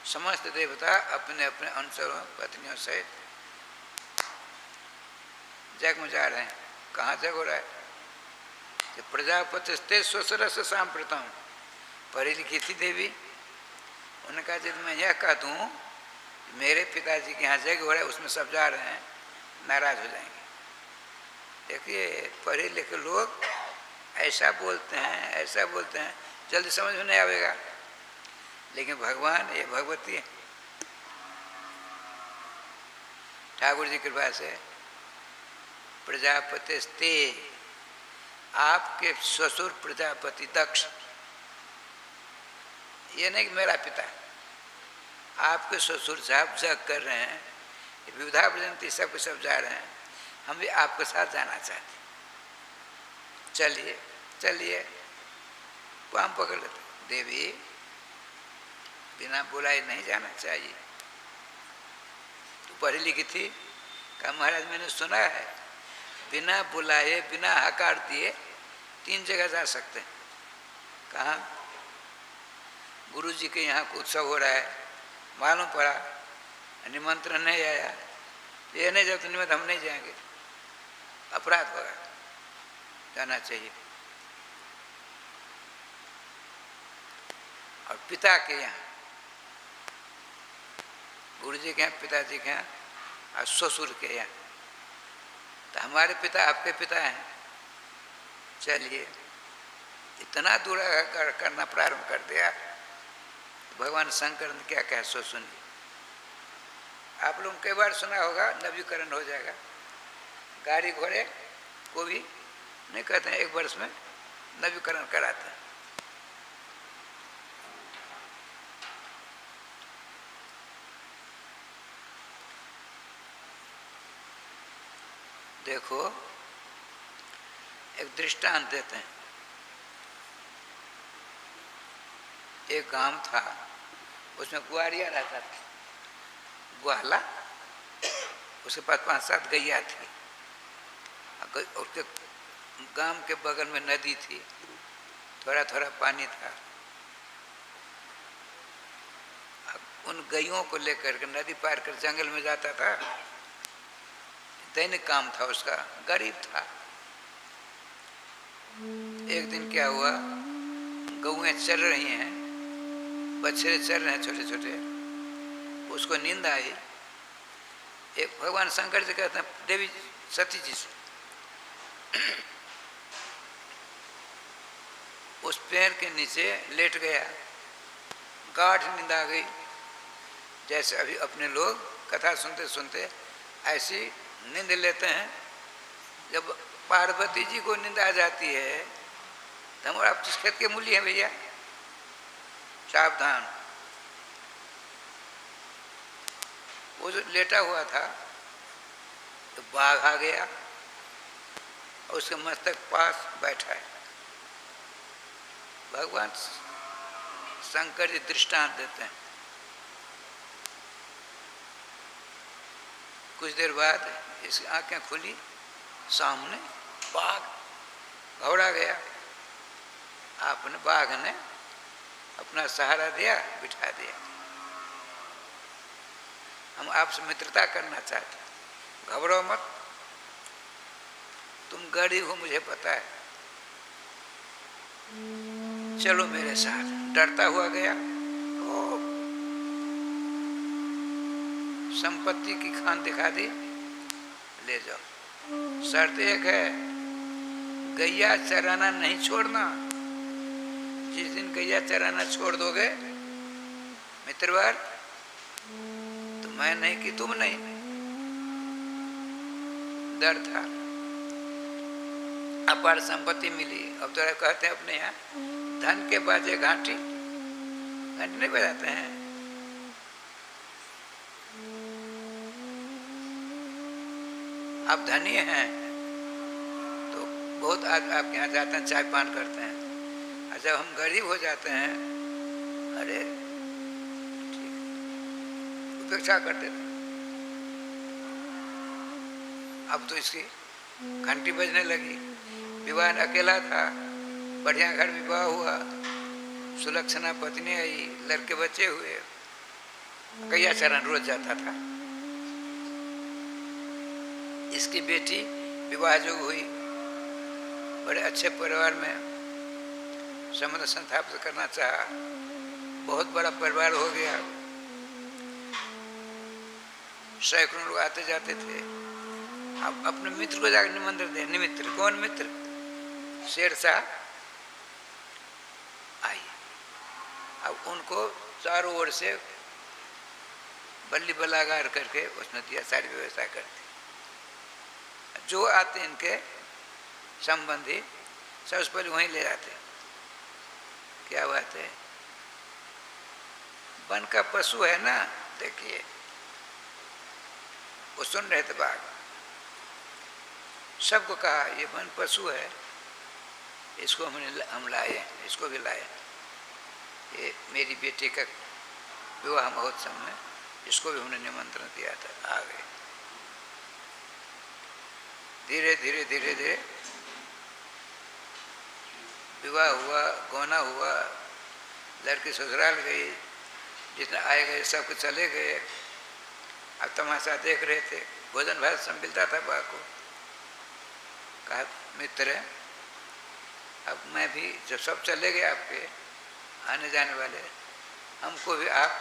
समस्त देवता अपने अपने अनुचरों पत्नियों सहित जग मचा रहे हैं। कहाँ जग हो रहा है? प्रजापति स्वसरस सांप्रतम, पढ़ी लिखी थी देवी। उन्होंने कहा यदि मैं यह कह दूँ मेरे पिताजी के यहाँ जग हो रहा है, उसमें सब जा रहे हैं, नाराज हो जाएंगे। देखिए पढ़े लिखे लोग ऐसा बोलते हैं, ऐसा बोलते हैं, जल्दी समझ में नहीं आवेगा। लेकिन भगवान, ये भगवती ठाकुर जी कृपा से प्रजापति स्ते, आपके ससुर प्रजापति दक्ष, ये नहीं कि मेरा पिता, आपके ससुर साहब जग कर रहे हैं, विविधा प्रजंती सब के सब जा रहे हैं, हम भी आपके साथ जाना चाहते, चलिए चलिए। पाम पकड़ लेते, देवी बिना बुलाए नहीं जाना चाहिए। तो पढ़ी लिखी थी। कहा महाराज मैंने सुना है बिना बुलाए बिना हकार दिए 3 जगह जा सकते हैं। कहाँ? गुरु जी के यहाँ को उत्सव हो रहा है, मालूम पड़ा निमंत्रण नहीं आया, ये नहीं जब निमित्त हम नहीं जाएंगे, अपराध होगा, जाना चाहिए। और पिता के यहाँ, गुरु जी के यहाँ, पिताजी के यहाँ और ससुर के यहाँ, तो हमारे पिता आपके पिता हैं, चलिए। इतना दूर करना प्रारंभ कर दिया। तो भगवान शंकर ने क्या कहा सो सुनिए। आप लोग कई बार सुना होगा नवीकरण हो जाएगा, गाड़ी घोड़े को भी नहीं कहते हैं 1 वर्ष में नवीकरण कराते हैं। देखो एक दृष्टांत देते हैं। एक गांव था, उसमें ग्वारिया रहता था, ग्वाला, उसके पास 5-7 गैया थी। उसके गांव के बगल में नदी थी, थोड़ा थोड़ा पानी था। उन गैयों को लेकर के नदी पार कर जंगल में जाता था, दैनिक काम था उसका, गरीब था। एक दिन क्या हुआ, गौएं चल रही हैं, बछड़े चल रहे हैं छोटे छोटे, उसको नींद आई। एक भगवान शंकर जी कहते हैं देवी सती जी से, उस पेड़ के नीचे लेट गया, गाढ़ नींद आ गई। जैसे अभी अपने लोग कथा सुनते सुनते ऐसी नींद लेते हैं। जब पार्वती जी को नींद आ जाती है तो हमारा आप किस खेत के मूल्य हैं भैया, सावधान। वो जो लेटा हुआ था तो बाघ आ गया और उसके मस्तक पास बैठा है। भगवान शंकर जी दृष्टांत देते हैं। कुछ देर बाद इसकी आंखें खुली, सामने बाघ घबरा गया। आपने बाघ ने अपना सहारा दिया, बिठा दिया। हम आपसे मित्रता करना चाहते हैं, घबराओ मत, तुम गरीब हो मुझे पता है, चलो मेरे साथ। डरता हुआ गया, संपत्ति की खान दिखा दी, ले जाओ। शर्त एक है, गैया चराना नहीं छोड़ना। जिस दिन गैया चराना छोड़ दोगे मित्रवार, तो मैं नहीं कि तुम नहीं। डर था। अपार संपत्ति मिली। अब तो कहते हैं अपने यहाँ धन के बाजे घाटी, घंटी नहीं बजाते हैं। आप धनी हैं तो बहुत आपके यहाँ जाते हैं, चाय पान करते हैं। और जब हम गरीब हो जाते हैं, अरे उपेक्षा कर देते। अब तो इसकी घंटी बजने लगी। विवाह अकेला था, बढ़िया घर विवाह हुआ, सुलक्षणा पत्नी आई, लड़के बच्चे हुए। कैयाचरण रोज जाता था। इसकी बेटी विवाह जोग हुई, बड़े अच्छे परिवार में संबंध स्थापित करना चाहा, बहुत बड़ा परिवार हो गया, सैकड़ों लोग आते जाते थे। अब अपने मित्र को जाकर निमंत्रण दे। निमित्र कौन मित्र? शेरशाह आई। अब उनको चारों ओर से बल्ली बलागार करके उसने दिया, सारी व्यवस्था कर दी। जो आते इनके संबंधी सबसे पहले वहीं ले जाते। क्या बात है, वन का पशु है ना, देखिए वो सुन रहे थे बाघ। सबको कहा ये वन पशु है, इसको हम लाए, इसको भी लाए। ये मेरी बेटी का विवाह महोत्सव में इसको भी हमने निमंत्रण दिया था, आ गए। धीरे धीरे धीरे धीरे विवाह हुआ, गौना हुआ, लड़की ससुराल गई, जितने आए गए सब चले गए। अब तमाशा देख रहे थे, भोजन भात सब मिलता था बा को। कहा मित्र अब मैं भी, जब सब चले गए आपके आने जाने वाले, हमको भी आप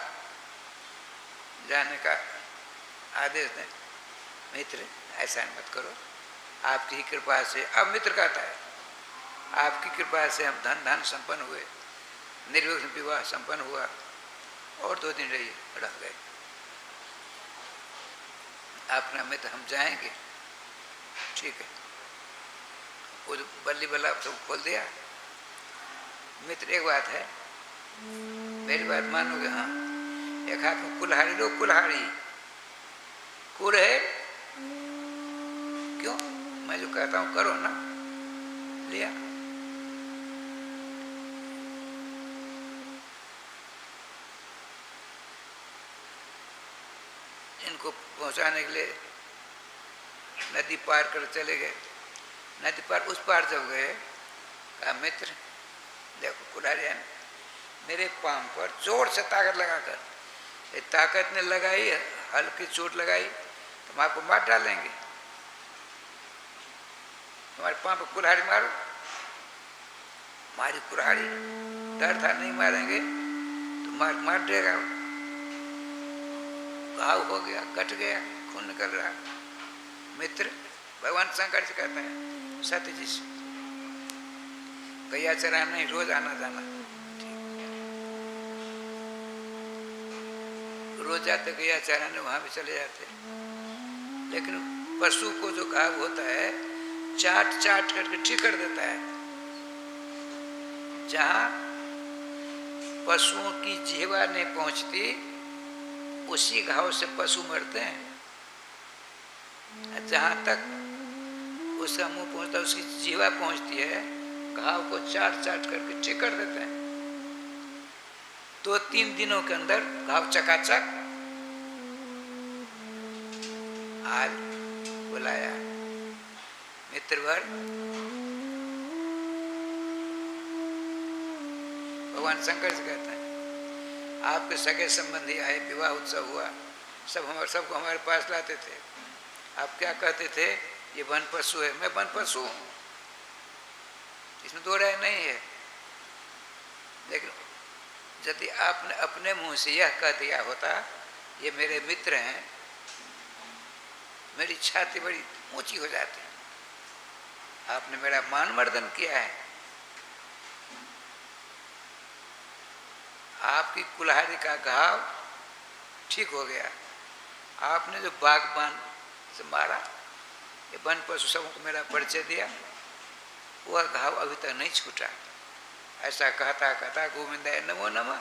जाने का आदेश दें। मित्र ऐसा मत करो, आपकी कृपा से, अब मित्र कहता है आपकी कृपा से हम धन धन संपन्न हुए, निर्विघ्न विवाह संपन्न हुआ, और 2 दिन रहिए, रह गए। आपने मित्र हम जाएंगे, ठीक है। वो बल्ली बल्ला सब खोल दिया। मित्र एक बात है, मेरी बात मानोगे? हाँ। एक हाथ में कुल्हाड़ी लो, कुल्हाड़ी कुर है, क्यों? मैं जो कहता हूँ करो ना। लिया, इनको पहुंचाने के लिए नदी पार कर चले गए। नदी पार, उस पार जब गए, कहा मित्र देखो कुल्हाड़ी है, मेरे पांव पर जोर से ताकत लगाकर, ताकत ने लगाई, हल्की चोट लगाई तो हम आपको मार डालेंगे। तुम्हारे पांव पर कुल्हाड़ी मारो। मारी कुल्हाड़ी, डर था नहीं मारेंगे तो मार देगा। घाव हो गया, कट गया, खून निकल रहा। मित्र भगवान शंकर से कहता है सत्य जी से, गैया चरा नहीं, रोज आना जाना। रोज जाते गैया चराने, वहां भी चले जाते। लेकिन पशु को जो घाव होता है, चाट चाट करके ठीक कर देता है। जहां पशुओं की जिह्वा नहीं पहुंचती, उसी घाव से पशु मरते हैं। जहां तक उसका मुंह पहुंचता, उसकी जिह्वा पहुंचती है, घाव को चाट चाट करके ठीक कर देते हैं। 2-3 दिनों के अंदर घाव चकाचक। आज बुलाया मित्रवर, भगवान शंकर से कहते हैं आपके सगे संबंधी आए, विवाह उत्सव हुआ, सबको हमारे पास लाते थे। आप क्या कहते थे? ये वन पशु है। मैं वन पशु हूँ, इसमें 2 राय नहीं है। लेकिन यदि आपने अपने मुंह से यह कह दिया होता ये मेरे मित्र हैं, मेरी छाती बड़ी ऊंची हो जाती। आपने मेरा मानमर्दन किया है। आपकी कुल्हाड़ी का घाव ठीक हो गया। आपने जो बागबान से मारा, ये वन पशु सबों को मेरा परिचय दिया, वह घाव अभी तक नहीं छूटा। ऐसा कहता कहता गोविंदाय नमो नमः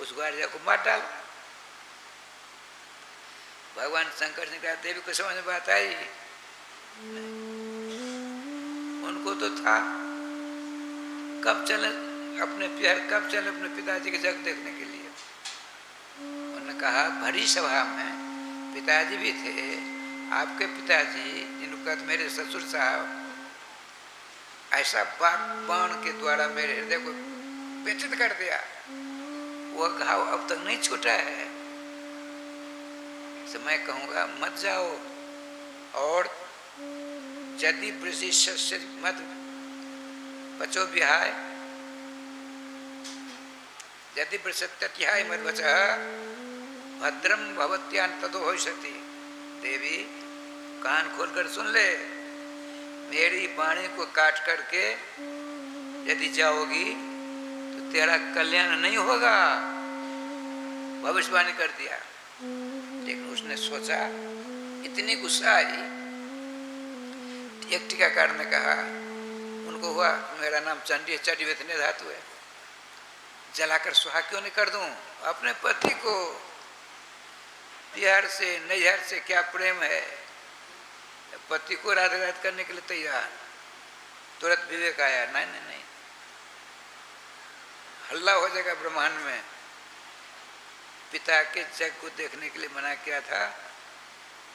उस ग्वालिया को मार डाला। भगवान शंकर ने कहा देवी को समझ में बात आई? उनको तो था कब चले अपने पिताजी के जग देखने के लिए। उन्होंने कहा भरी सभा में पिताजी भी थे, आपके पिताजी जिनको मेरे ससुर साहब ऐसा बाण के द्वारा मेरे हृदय को व्यथित कर दिया। वह घाव अब तक नहीं छूटा है। तो मैं कहूँगा मत जाओ। और यदि ब्रजिष्य मत बचो विहाय, यदि प्रसत्याय मत बचा भद्रम भवत्यान ततो भविष्यति। देवी कान खोलकर सुन ले, मेरी वाणी को काट करके यदि जाओगी तो तेरा कल्याण नहीं होगा, भविष्यवाणी कर दिया। लेकिन उसने सोचा, इतनी गुस्सा आई। एक टीकाकार ने कहा, उनको हुआ मेरा नाम चंडी चंडी वेतने धातु है, जलाकर सुहा क्यों नहीं कर दूं अपने पति को। बिहार से नैहर से क्या प्रेम है, पति को रात रात करने के लिए तैयार। तुरंत विवेक आया, नहीं नहीं नहीं, हल्ला हो जाएगा ब्रह्मांड में। पिता के जग को देखने के लिए मना किया था,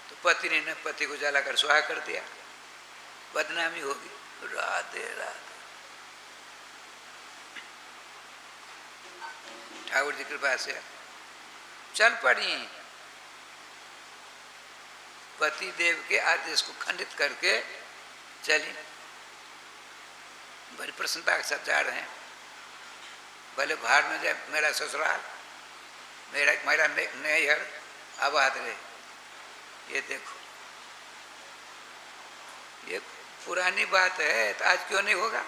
तो पत्नी ने पति को जलाकर सुहा कर दिया, बदनामी होगी। राधे राधे। ठाकुर जी कृपा से चल पड़ी, पति देव के आदेश को खंडित करके चली। बड़ी प्रसन्नता के साथ जा रहे हैं। भले बाहर में जाए मेरा ससुराल, मेरा नैहर आबाद रहे। ये देखो, ये पुरानी बात है, तो आज क्यों नहीं होगा।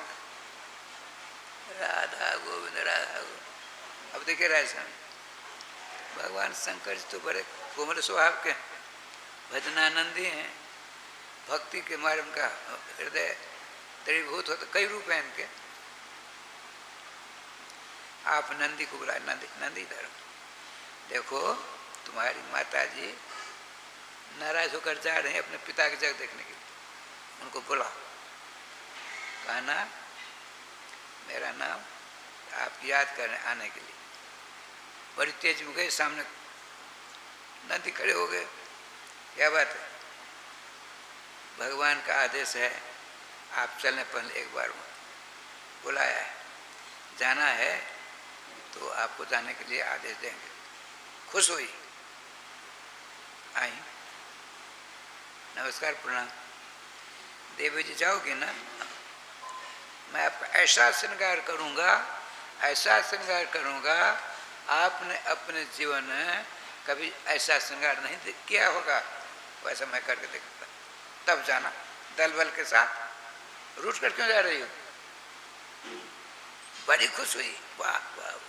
राधा गोविंद राधा गोविंद। अब देखिए राय स्वामी, भगवान शंकर जी तो बड़े कोमल स्वभाव के भजनानंदी हैं। भक्ति के मारे उनका हृदय द्रवीभूत होता। कई रूप हैं इनके। आप नंदी को बुलाए, नंदी धर्म। देखो तुम्हारी माता जी नाराज होकर जा रहे हैं अपने पिता की जगह देखने के लिए, उनको बुलाओ। कहना मेरा नाम आप याद करने आने के लिए। बड़ी तेज में गए, सामने नंदी खड़े हो गए। क्या बात है, भगवान का आदेश है, आप चलने पहले एक बार बुलाया है, जाना है तो आपको जाने के लिए आदेश देंगे। खुश हुई, आई, नमस्कार प्रणाम। देवी जी जाओगे ना, मैं आपका ऐसा श्रृंगार करूँगा, ऐसा श्रृंगार करूँगा, आपने अपने जीवन में कभी ऐसा श्रृंगार नहीं किया होगा, वैसा मैं करके देखता। तब जाना दल बल के साथ। रूठ कर क्यों जा रही हो। बड़ी खुश हुई, वाह वाह वाह।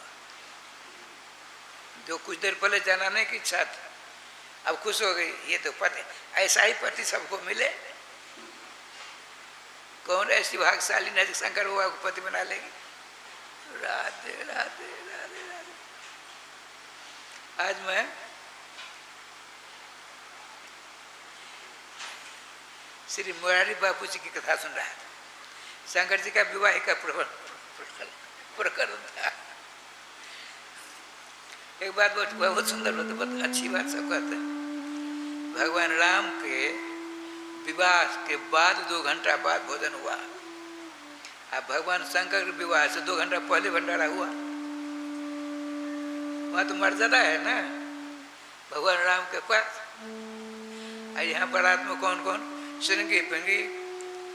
जो कुछ देर पहले जाना नहीं की इच्छा थी, अब खुश हो गई। ये तो पति, ऐसा ही पति सबको मिले। कौन ऐसी भाग्यशाली नहीं शंकर बाबा को पति बना लेगी। राधे राधे राधे राधे। आज मैं श्री मुरारी बापू जी की कथा सुन रहा था। शंकर जी का विवाह का प्रकरण था। एक बात बहुत सुंदर बात, बहुत अच्छी बात सब कहते हैं। भगवान राम के विवाह के बाद 2 घंटा बाद भोजन हुआ। अब भगवान शंकर के विवाह से 2 घंटा पहले भंडारा हुआ। वहाँ तो मर्यादा है ना भगवान राम के पास। यहाँ बारात में कौन कौन श्रृंगी पिंगी,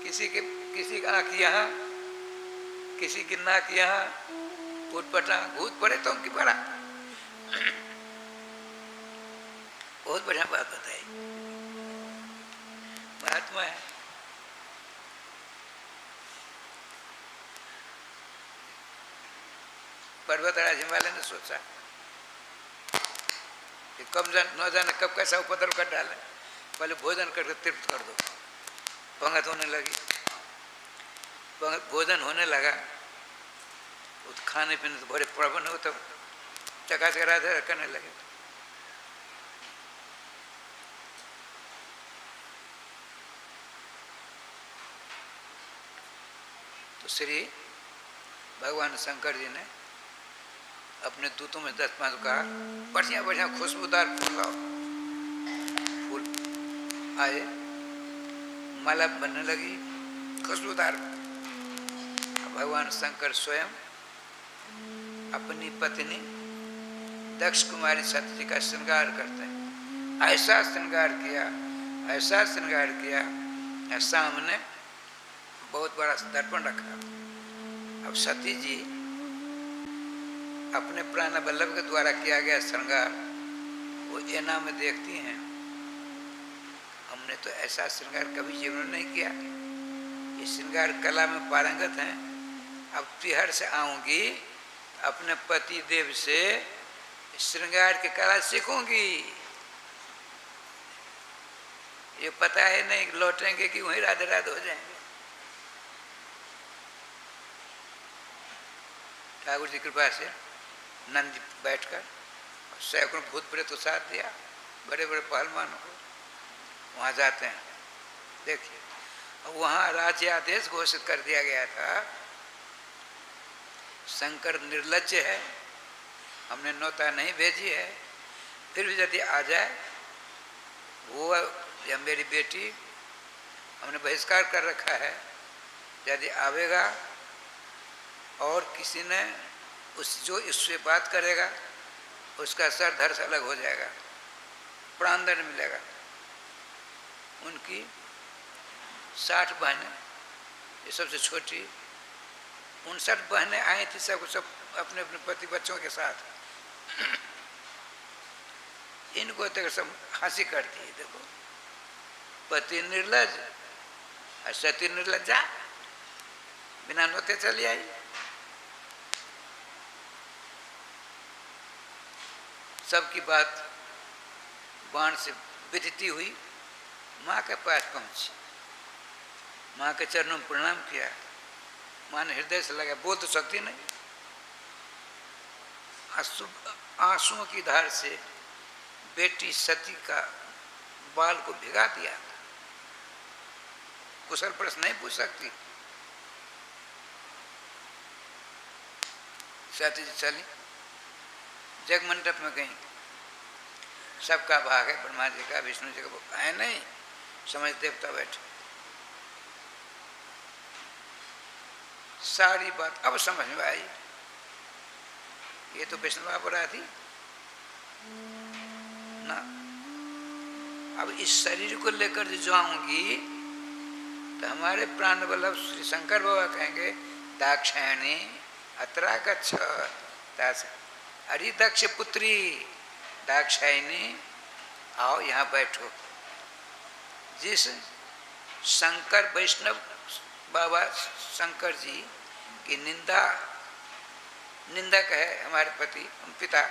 किसी का आँख यहाँ, किसी की नाक यहाँ, पुटपटा भूत पड़े तो उनकी बड़ा। बहुत बढ़िया बात बताई, महात्मा है। पर्वतराज हिमालय ने सोचा कि कब न जाने कब कैसा उपद्रव कर डाले, पहले भोजन करके तृप्त कर दो। पंगत होने लगी, भोजन होने लगा। वो तो खाने पीने तो बड़े प्रबंध हो, तो चका चका करने लगे। तो श्री भगवान शंकर जी ने अपने दूतों में 10-5 कहा, बढ़िया बढ़िया खुशबूदार फूल लाओ। फूल आए, माला बनने लगी खुशबूदार। भगवान शंकर स्वयं अपनी पत्नी दक्ष कुमारी सती जी का श्रृंगार करते हैं। ऐसा श्रृंगार किया, ऐसा श्रृंगार किया, सामने बहुत बड़ा दर्पण रखा। अब सती जी अपने प्राण वल्लभ के द्वारा किया गया श्रृंगार वो ऐना में देखती हैं, हमने तो ऐसा श्रृंगार कभी जीवन में नहीं किया, ये श्रृंगार कला में पारंगत हैं। अब तिहर से आऊंगी अपने पति देव से श्रृंगार की कला सीखूंगी। ये पता है नहीं लौटेंगे कि वहीं राधे राधे हो जाएंगे। ठाकुर जी कृपा से नंद बैठकर सैकड़ों भूत प्रेत को साथ दिया, बड़े बड़े पहलवानों को वहाँ जाते हैं। देखिए वहाँ राज्य आदेश घोषित कर दिया गया था, शंकर निर्लज्ज है, हमने नौता नहीं भेजी है, फिर भी यदि आ जाए वो या मेरी बेटी हमने बहिष्कार कर रखा है, यदि आवेगा और किसी ने उस जो इससे बात करेगा उसका सर धड़ से अलग हो जाएगा, प्राणदंड मिलेगा। उनकी 60 बहनें, ये सबसे छोटी 59 बहनें आई थी, सब अपने अपने पति बच्चों के साथ। इनको देख सब हंसी करती है, देखो पति निर्लज और सती निर्लज्जा, बिना नोते चली आई। सबकी बात बाण से विदिती हुई, माँ के पास पहुंची, माँ के चरणों में प्रणाम किया। माँ ने हृदय से लगा, बोल तो सकती नहीं, आंसुओं की धार से बेटी सती का बाल को भिगा दिया, कुशल प्रश्न नहीं पूछ सकती। सती जी चली, जग मंडप में गई, सबका भाग है, ब्रह्मा जी का, विष्णु जी का है नहीं, समझ देवता बैठे। सारी बात अब समझ में आई, ये तो वैष्णव अपराधी ना। अब इस शरीर को लेकर जो आऊंगी तो हमारे प्राण वल्लभ श्री शंकर बाबा कहेंगे, दाक्षायणी अत्रा गच्छ, अरे दक्ष पुत्री दाक्षायणी आओ यहाँ बैठो। जिस शंकर वैष्णव बाबा शंकर जी की निंदक है हमारे पति पिता,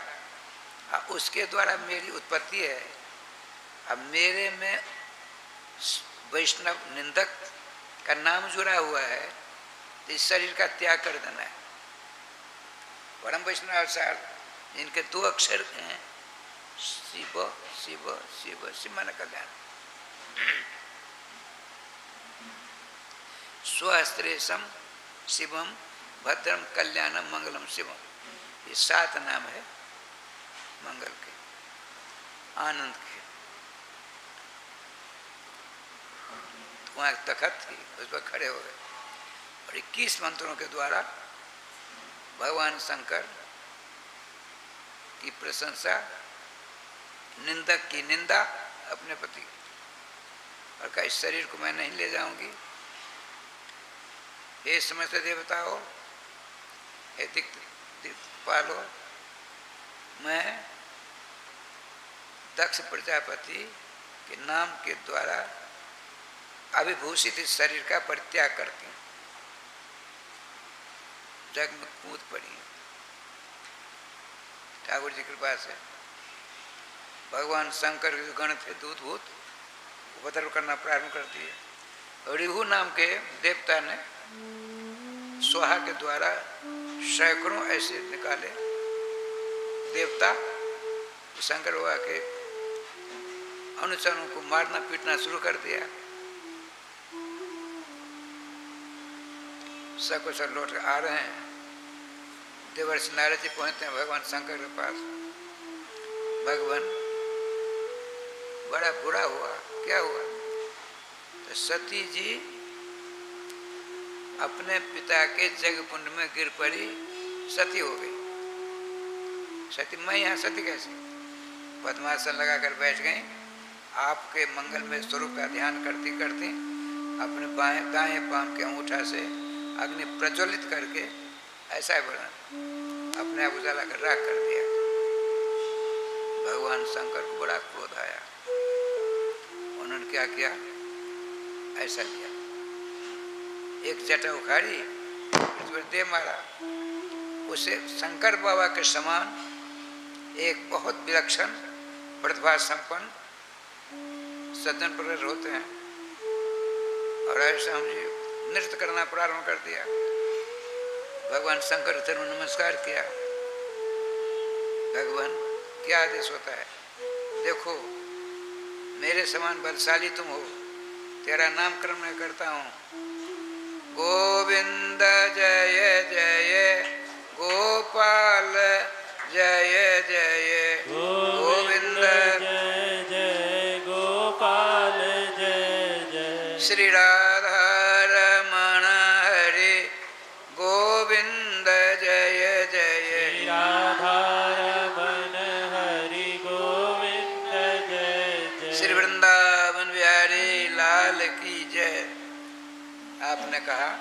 उसके द्वारा मेरी उत्पत्ति है। अब मेरे में वैष्णव निंदक का नाम जुड़ा हुआ है, तो इस शरीर का त्याग कर देना है। परम वैष्णव अवसार इनके 2 अक्षर हैं, शिव शिव शिव शिव मन कल्याण, स्वस्त्रेशम शिवम भद्रम कल्याणम मंगलम शिवम, ये 7 नाम है मंगल के, आनंद के। तो वहाँ तखत थी, उस पर खड़े हो गए और 21 मंत्रों के द्वारा भगवान शंकर की प्रशंसा, निंदक की निंदा अपने पति, और कहा इस शरीर को मैं नहीं ले जाऊंगी। हे समस्त देवताओं, हे दिक्पालो, मैं दक्ष प्रजापति के नाम के द्वारा अभिभूषित इस शरीर का परित्याग करती हूँ। जग में कूद पड़ी। ठाकुर जी कृपा से भगवान शंकर के गण थे दूत भूत, उपद्रव करना प्रारंभ कर दिए। रिहु नाम के देवता ने स्वाहा के द्वारा सैकड़ों ऐसे निकाले देवता, शंकर बाबा के अनुचरों को मारना पीटना शुरू कर दिया। सकुशल लौट आ रहे हैं, देवर्षि नारद जी पहुंचते हैं भगवान शंकर के पास। भगवान बड़ा बुरा हुआ, क्या हुआ? तो सती जी अपने पिता के जग कुंड में गिर पड़ी, सती हो गई। सती मैं यहाँ सती कैसे? पद्मासन लगाकर बैठ गई। आपके मंगल में स्वरूप का ध्यान करती करती अपने दाएं पांव के अंगूठा से अग्नि प्रज्वलित करके ऐसा वर्णन अपने आप उजाला कर राख कर दिया। भगवान शंकर को बड़ा क्रोध आया। उन्होंने क्या किया? ऐसा किया, एक जटा उखाड़ी दे मारा। उसे शंकर बाबा के समान एक बहुत विलक्षण प्रतिभा संपन्न सज्जन प्रकट होते हैं। और ऐसा हम नृत्य करना प्रारंभ कर दिया। भगवान शंकर ने नमस्कार किया। भगवान क्या आदेश होता है? देखो मेरे समान बलशाली तुम हो, तेरा नामकरण मैं करता हूँ। गोविंद जय जय गोपाल जय जय गोविंद जय जय गोपाल जय जय श्री राधा रमण हरि गोविंद जय जय राधा रमण हरि गोविंद जय जय श्री वृंदावन बिहारी लाल की जय। आपने कहा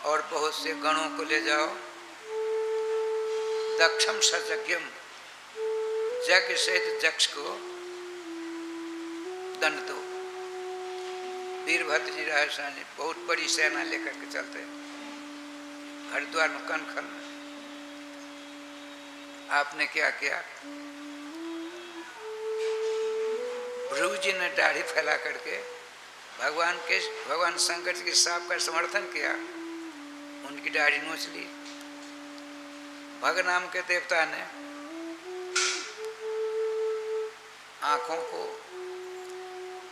और बहुत से गणों को ले जाओ। दक्षम सजज्ञम, यज्ञ सहित जक्ष को दंड दो। वीरभद्र जी राजस्थानी बहुत बड़ी सेना लेकर के चलते हरिद्वार में कनखल में। आपने क्या किया? भृगु जी ने दाढ़ी फैला करके भगवान शंकर जी के साप का समर्थन किया। उनकी दाढ़ी नोच ली। भग नाम के देवता ने आंखों को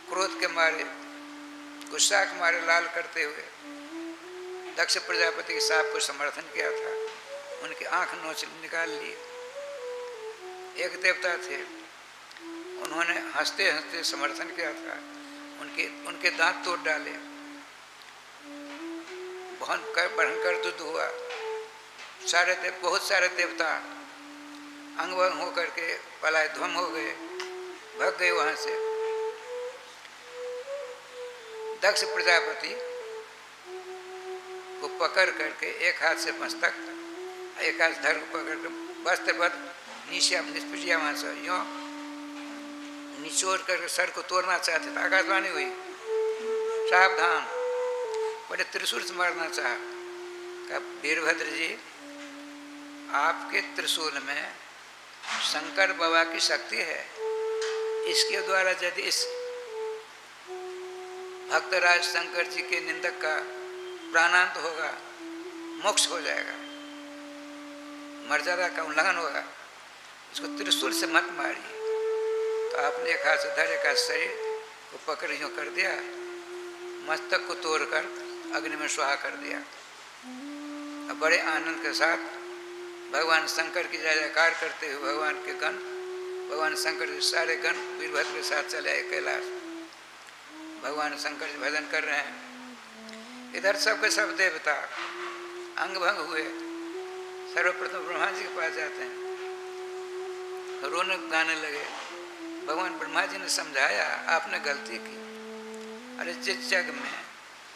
क्रोध के मारे, गुस्सा के मारे लाल करते हुए दक्ष प्रजापति के साप को समर्थन किया था। उनकी आंख नोच निकाल ली। एक देवता थे, उन्होंने हंसते हंसते समर्थन किया था। उनके दांत तोड़ डाले। भयंकर युद्ध हुआ। बहुत सारे देवता अंग भंग होकर के पलाय ध्वम हो गए, भाग गए वहां से। दक्ष प्रजापति को पकड़ करके एक हाथ से मस्तक, एक हाथ धड़ को पकड़ कर बस्ते बद नीचे निष्पिटिया वहां से यो निचोड़ करके सर को तोड़ना चाहते थे। आकाशवाणी हुई, सावधान, बड़े त्रिशूल से मारना चाहा। कहा वीरभद्र जी, आपके त्रिशूल में शंकर बाबा की शक्ति है। इसके द्वारा यदि इस भक्तराज शंकर जी के निंदक का प्राणांत होगा, मोक्ष हो जाएगा, मर्यादा का उल्लंघन होगा। इसको त्रिशूल से मत मारिए। तो आपने एक हाथ से धर, एक हाथ शरीर को पकड़ यूं कर दिया, मस्तक को तोड़कर अग्नि में स्वाहा कर दिया। अब बड़े आनंद के साथ भगवान शंकर की जय जयकार करते हुए भगवान शंकर के सारे गण वीरभद्र के साथ चले आए कैलाश। भगवान शंकर जी भजन कर रहे हैं। इधर सबके सब देवता अंग भंग हुए। सर्वप्रथम ब्रह्मा जी के पास जाते हैं, रोने गाने लगे। भगवान ब्रह्मा जी ने समझाया, आपने गलती की। अरे जिस जग में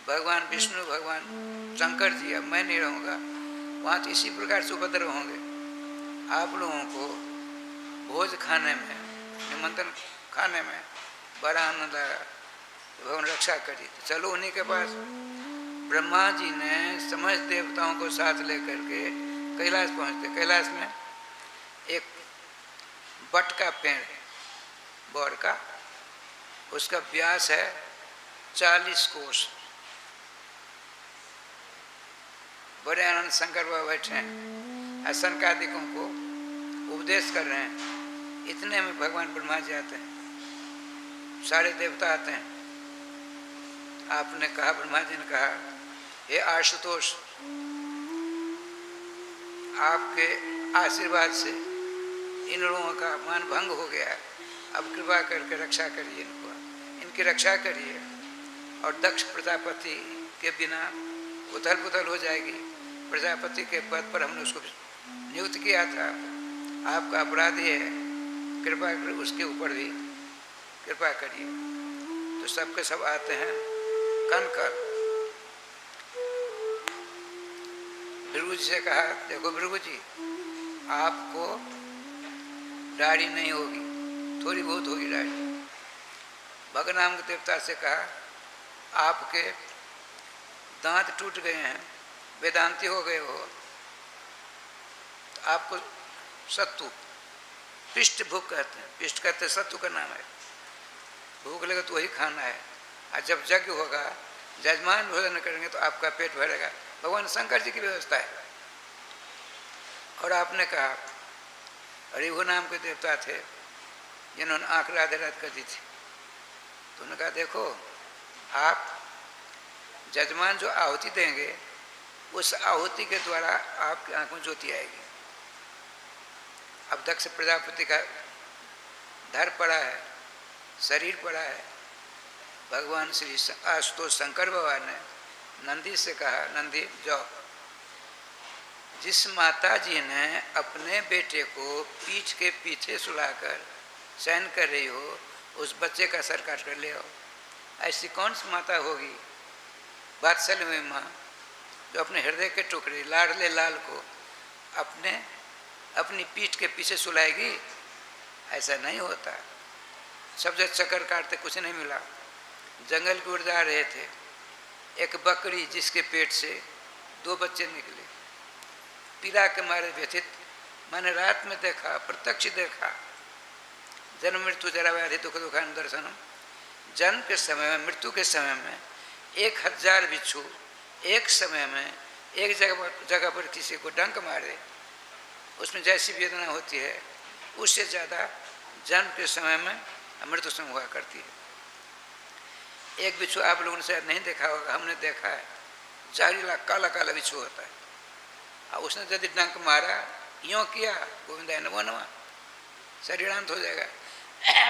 भगवान विष्णु, भगवान शंकर जी, अब मैं नहीं रहूँगा, वहाँ तो इसी प्रकार से उपद्रव होंगे। आप लोगों को भोज खाने में, निमंत्रण खाने में बड़ा आनंद आया। तो भगवान रक्षा करी। तो चलो उन्हीं के पास। ब्रह्मा जी ने समस्त देवताओं को साथ लेकर के कैलाश पहुँचते। कैलाश में एक बट का पेड़ है, बौर का, उसका व्यास है 40 कोस। बड़े आनंद शंकर बाबा बैठे हैं, शनकादिकों को उपदेश कर रहे हैं। इतने में भगवान ब्रह्मा जी आते हैं, सारे देवता आते हैं। आपने कहा, ब्रह्मा जी ने कहा, हे आशुतोष, आपके आशीर्वाद से इन लोगों का मान भंग हो गया। अब कृपा करके रक्षा करिए, इनकी रक्षा करिए। और दक्ष प्रजापति के बिना उथल पुथल हो जाएगी। प्रजापति के पद पर हमने उसको नियुक्त किया था, आपका अपराध ये है, कृपा कर उसके ऊपर भी कृपा करिए। तो सबके सब आते हैं कनकर। भृगु जी से कहा, देखो भृगु जी, आपको दाढ़ी नहीं होगी, थोड़ी बहुत होगी दाढ़ी। भगनाम के देवता से कहा, आपके दांत टूट गए हैं, वेदांती हो गए हो, तो आपको सत्तु, पिष्ट भूख कहते हैं, पिष्ट कहते हैं सत्तु का नाम है। भूख लगे तो वही खाना है, और जब यज्ञ होगा, जजमान भोजन करेंगे तो आपका पेट भरेगा। भगवान शंकर जी की व्यवस्था है। और आपने कहा, रिभु नाम के देवता थे जिन्होंने आँख राधे रात कर दी थी, तो उन्होंने कहा, देखो आप जजमान जो आहुति देंगे, उस आहुति के द्वारा आपकी आँख में ज्योति आएगी। अब दक्ष प्रजापति का धर पड़ा है, शरीर पड़ा है। भगवान श्री आशुतोष शंकर भगवान ने नंदी से कहा, नंदी जाओ, जिस माता जी ने अपने बेटे को पीठ के पीछे सुलाकर शयन कर रही हो, उस बच्चे का सर काट कर ले आओ। ऐसी कौन सी माता होगी वात्सल्य में माँ, जो अपने हृदय के टुकड़े लाडले लाल को अपनी पीठ के पीछे सुलाएगी? ऐसा नहीं होता। सब जब चक्कर काटते कुछ नहीं मिला। जंगल की ओर जा रहे थे, एक बकरी जिसके पेट से 2 बच्चे निकले, पीड़ा के मारे व्यथित, मैंने रात में देखा, प्रत्यक्ष देखा। जन्म मृत्यु जरा व्याधि दुख दुखान दर्शनम। जन्म के समय में, मृत्यु के समय में 1000 बिच्छू एक समय में एक जगह पर किसी को डंक मारे, उसमें जैसी वेदना होती है, उससे ज़्यादा जन्म के समय में मृत्यु समय हुआ करती है। एक बिच्छू आप लोगों ने शायद नहीं देखा होगा, हमने देखा है, जहरीला काला काला बिच्छू होता है। और उसने यदि डंक मारा, यूँ किया, गोविंदा नमो नमः, शरीरांत हो जाएगा।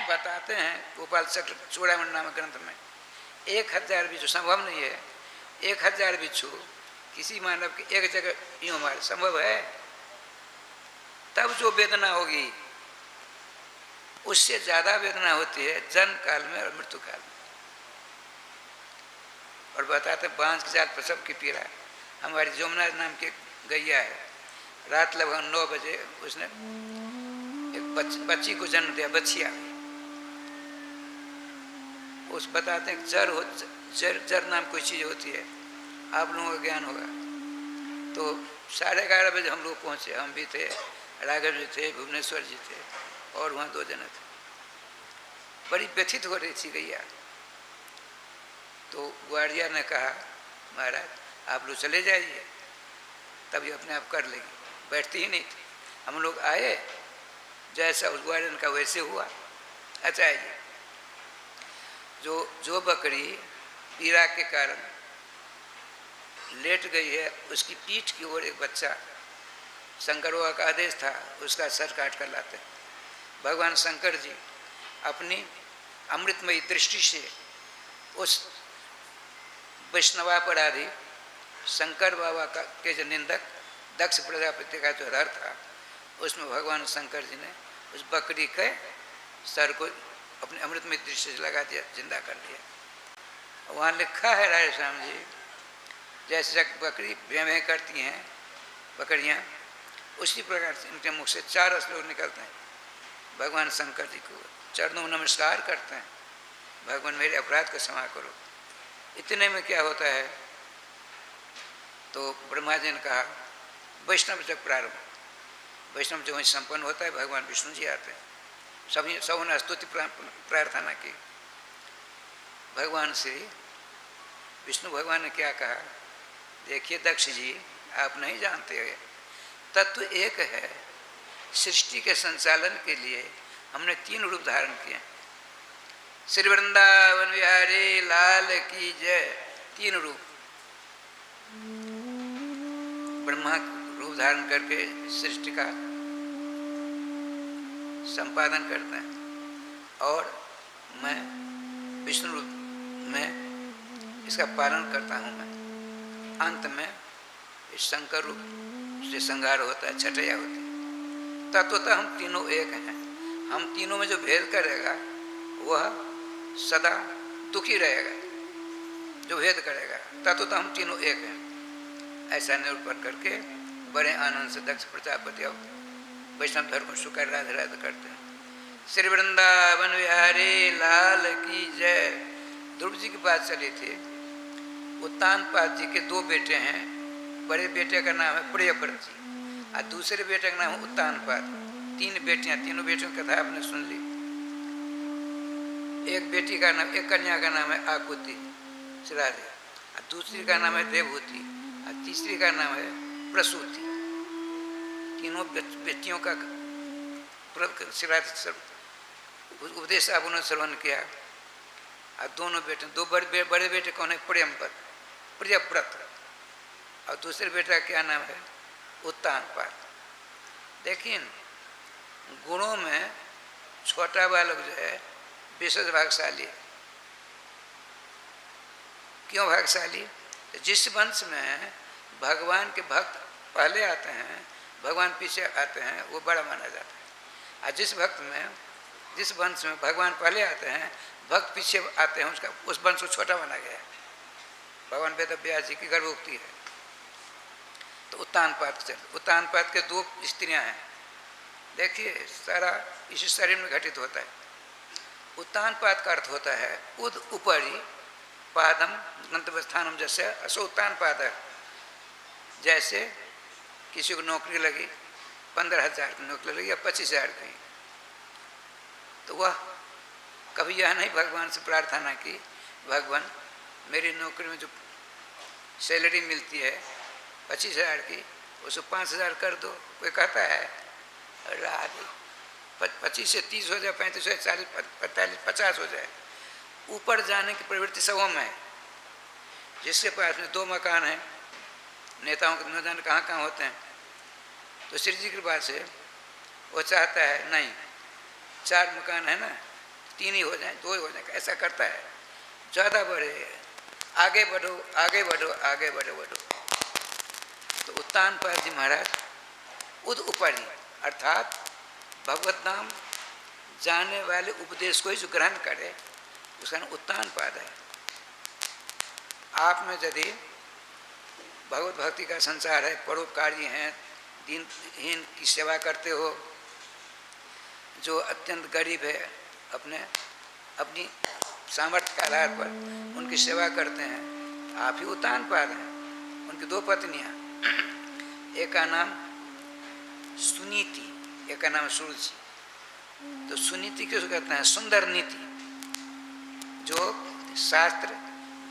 बताते हैं गोपाल चक्र चूड़ामणि नामक ग्रंथ में, 1000 बिच्छू संभव नहीं है। 1000 बिच्छू किसी मानव की एक जगह यूँ मारे, संभव है? तब जो वेदना होगी, उससे ज़्यादा वेदना होती है जन्म काल में और मृत्यु काल में। और बताते बांस की जाल पर सबकी पीड़ा। हमारी जमुना नाम की गैया है, रात लगभग 9 बजे उसने एक बच्ची को जन्म दिया, बच्चिया। उस बताते हैं जर नाम कोई चीज़ होती है, आप लोगों का ज्ञान होगा। तो 11:30 बजे हम लोग पहुँचे, हम भी थे, राघव जी थे, भुवनेश्वर जी थे, और वहाँ 2 जने थे। बड़ी व्यथित हो रही थी गैया। तो ग्वारिया ने कहा, महाराज आप लोग चले जाइए, तभी अपने आप कर लेगी। बैठती ही नहीं थी। हम लोग आए, जैसा उस ग्वारिया का वैसे हुआ। अच्छा आइए, जो बकरी पीड़ा के कारण लेट गई है, उसकी पीठ की ओर एक बच्चा, शंकर बाबा का आदेश था, उसका सर काट कर लाते हैं। भगवान शंकर जी अपनी अमृतमयी दृष्टि से उस वैष्णवापराधी शंकर बाबा के जो निंदक दक्ष प्रजापति का जो हर था, उसमें भगवान शंकर जी ने उस बकरी के सर को अपनी अमृतमयी दृष्टि से लगा दिया, जिंदा कर दिया। वहाँ लिखा है राय श्याम जी, जैसे बकरी भे करती हैं बकरियाँ, उसी प्रकार से इनके मुख से 4 श्लोक निकलते हैं। भगवान शंकर जी को चरणों में नमस्कार करते हैं, भगवान मेरे अपराध को क्षमा करो। इतने में क्या होता है, तो ब्रह्मा जी ने कहा वैष्णव जब प्रारंभ, वैष्णव जब वहीं संपन्न होता है, भगवान विष्णु जी आते हैं। सब ने स्तुति प्रार्थना की। भगवान श्री विष्णु भगवान ने क्या कहा, देखिए दक्ष जी, आप नहीं जानते हैं, तत्व एक है। सृष्टि के संचालन के लिए हमने 3 रूप धारण किए। श्री वृंदावन बिहारी लाल की जय। 3 रूप, ब्रह्मा रूप धारण करके सृष्टि का संपादन करते हैं, और मैं विष्णु रूप में इसका पालन करता हूँ। मैं अंत में इस शंकर रूप से संहार होता है, छठैया होती है। तत्वतः हम तीनों एक हैं। हम तीनों में जो भेद करेगा वह सदा दुखी रहेगा। जो भेद करेगा तत्वतः हम तीनों एक हैं, ऐसा निरूपण करके बड़े आनंद से दक्ष प्रजापति अब वैष्णव धर्म को स्वीकार राधे राधे करते हैं। श्री वृंदावन बिहारी लाल की जय। ध्रुव जी की बात चली थी। उत्तानपाद जी के दो बेटे हैं। बड़े बेटे का नाम है प्रियव्रत जी और दूसरे बेटे का नाम है उत्तानपाद। तीन बेटियां, तीनों बेटियों की कथा आपने सुन ली। एक बेटी का नाम, एक कन्या का नाम है आकुति राधे, और दूसरी का नाम है देवहूति और तीसरी का नाम है प्रसूति। तीनों बेटियों का उपदेश आप उन्होंने श्रवण किया। और दोनों बेटे, दो बड़े बेटे कौन है? प्रियव्रत और दूसरे बेटा क्या नाम है? उत्तानपाद। देखिए गुणों में छोटा बालक जो है विशेष भागशाली है। क्यों भागशाली? जिस वंश में भगवान के भक्त पहले आते हैं, भगवान पीछे आते हैं, वो बड़ा माना जाता है। और जिस वंश में भगवान पहले आते हैं, भक्त पीछे आते हैं, उस वंश को छोटा माना गया है। भगवान वेद व्यास जी की गर्भोक्ति है। तो उत्तानपाद के दो स्त्रियां हैं। देखिए सारा इसी शरीर में घटित होता है। उत्तानपाद का अर्थ होता है उद उपरी पादम गंतव्यस्थानम, जैसे असो उत्तानपाद है। जैसे किसी को नौकरी लगी 15,000 की नौकरी लगी या 25,000 की, तो वह कभी यह नहीं भगवान से प्रार्थना की भगवान मेरी नौकरी में जो सैलरी मिलती है 25,000 की, उसको 5,000 कर दो। कोई कहता है 25 से 30 हो जाए, 35 हो जाए, 40, 45, 50 हो जाए। ऊपर जाने की प्रवृत्ति सबों में है। जिसके पास में 2 मकान हैं, नेताओं के न जाने कहाँ कहाँ होते हैं, तो श्री जी की कृपा से वो चाहता है नहीं 4 मकान है ना, 3 ही हो जाए, 2 ही हो जाए, ऐसा करता है। ज़्यादा बढ़े, आगे बढ़ो आगे बढ़ो आगे बढ़ो बढ़ो। तो उत्तानपाद जी महाराज उद उपरी अर्थात भगवत नाम जाने वाले उपदेश को ही जो ग्रहण करे उसका नाम उत्तानपाद है। आप में यदि भगवत भक्ति का संसार है, परोपकारी हैं, दीनहीन की सेवा करते हो, जो अत्यंत गरीब है अपनी सामर्थ्य के आधार पर उनकी सेवा करते हैं, आप ही उत्तानपाद हैं। उनकी 2 पत्नियां, एक का नाम सुनीति, एक का नाम सुरुचि। तो सुनीति किसको कहते हैं? सुंदर नीति, जो शास्त्र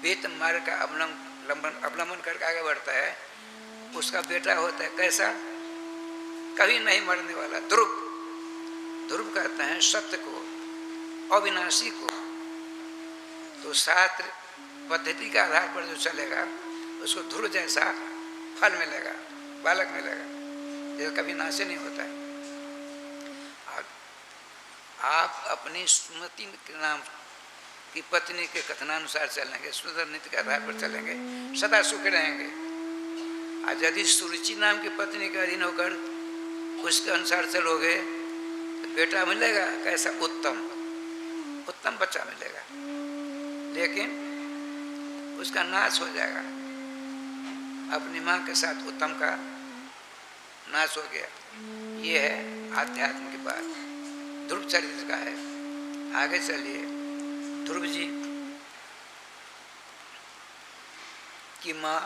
वेद मार्ग का अवलंबन करके आगे बढ़ता है, उसका बेटा होता है कैसा? कभी नहीं मरने वाला ध्रुव। ध्रुव कहते हैं सत्य को, अविनाशी को। तो शास्त्र पद्धति के आधार पर जो चलेगा उसको ध्रुव जैसा फल मिलेगा, बालक मिलेगा, जो कभी नाश नहीं होता है। और आप अपनी सुमति के नाम की पत्नी के कथनानुसार चलेंगे, सुंदर नीति के आधार पर चलेंगे, सदा सुख रहेंगे। और यदि सुरुचि नाम की पत्नी के अधीन होकर उसके अनुसार चलोगे तो बेटा मिलेगा कैसा? उत्तम बच्चा मिलेगा, लेकिन उसका नाश हो जाएगा। अपनी माँ के साथ उत्तम का नाश हो गया। ये है आध्यात्म की बात, ध्रुव चरित्र का है। आगे चलिए। ध्रुव जी की माँ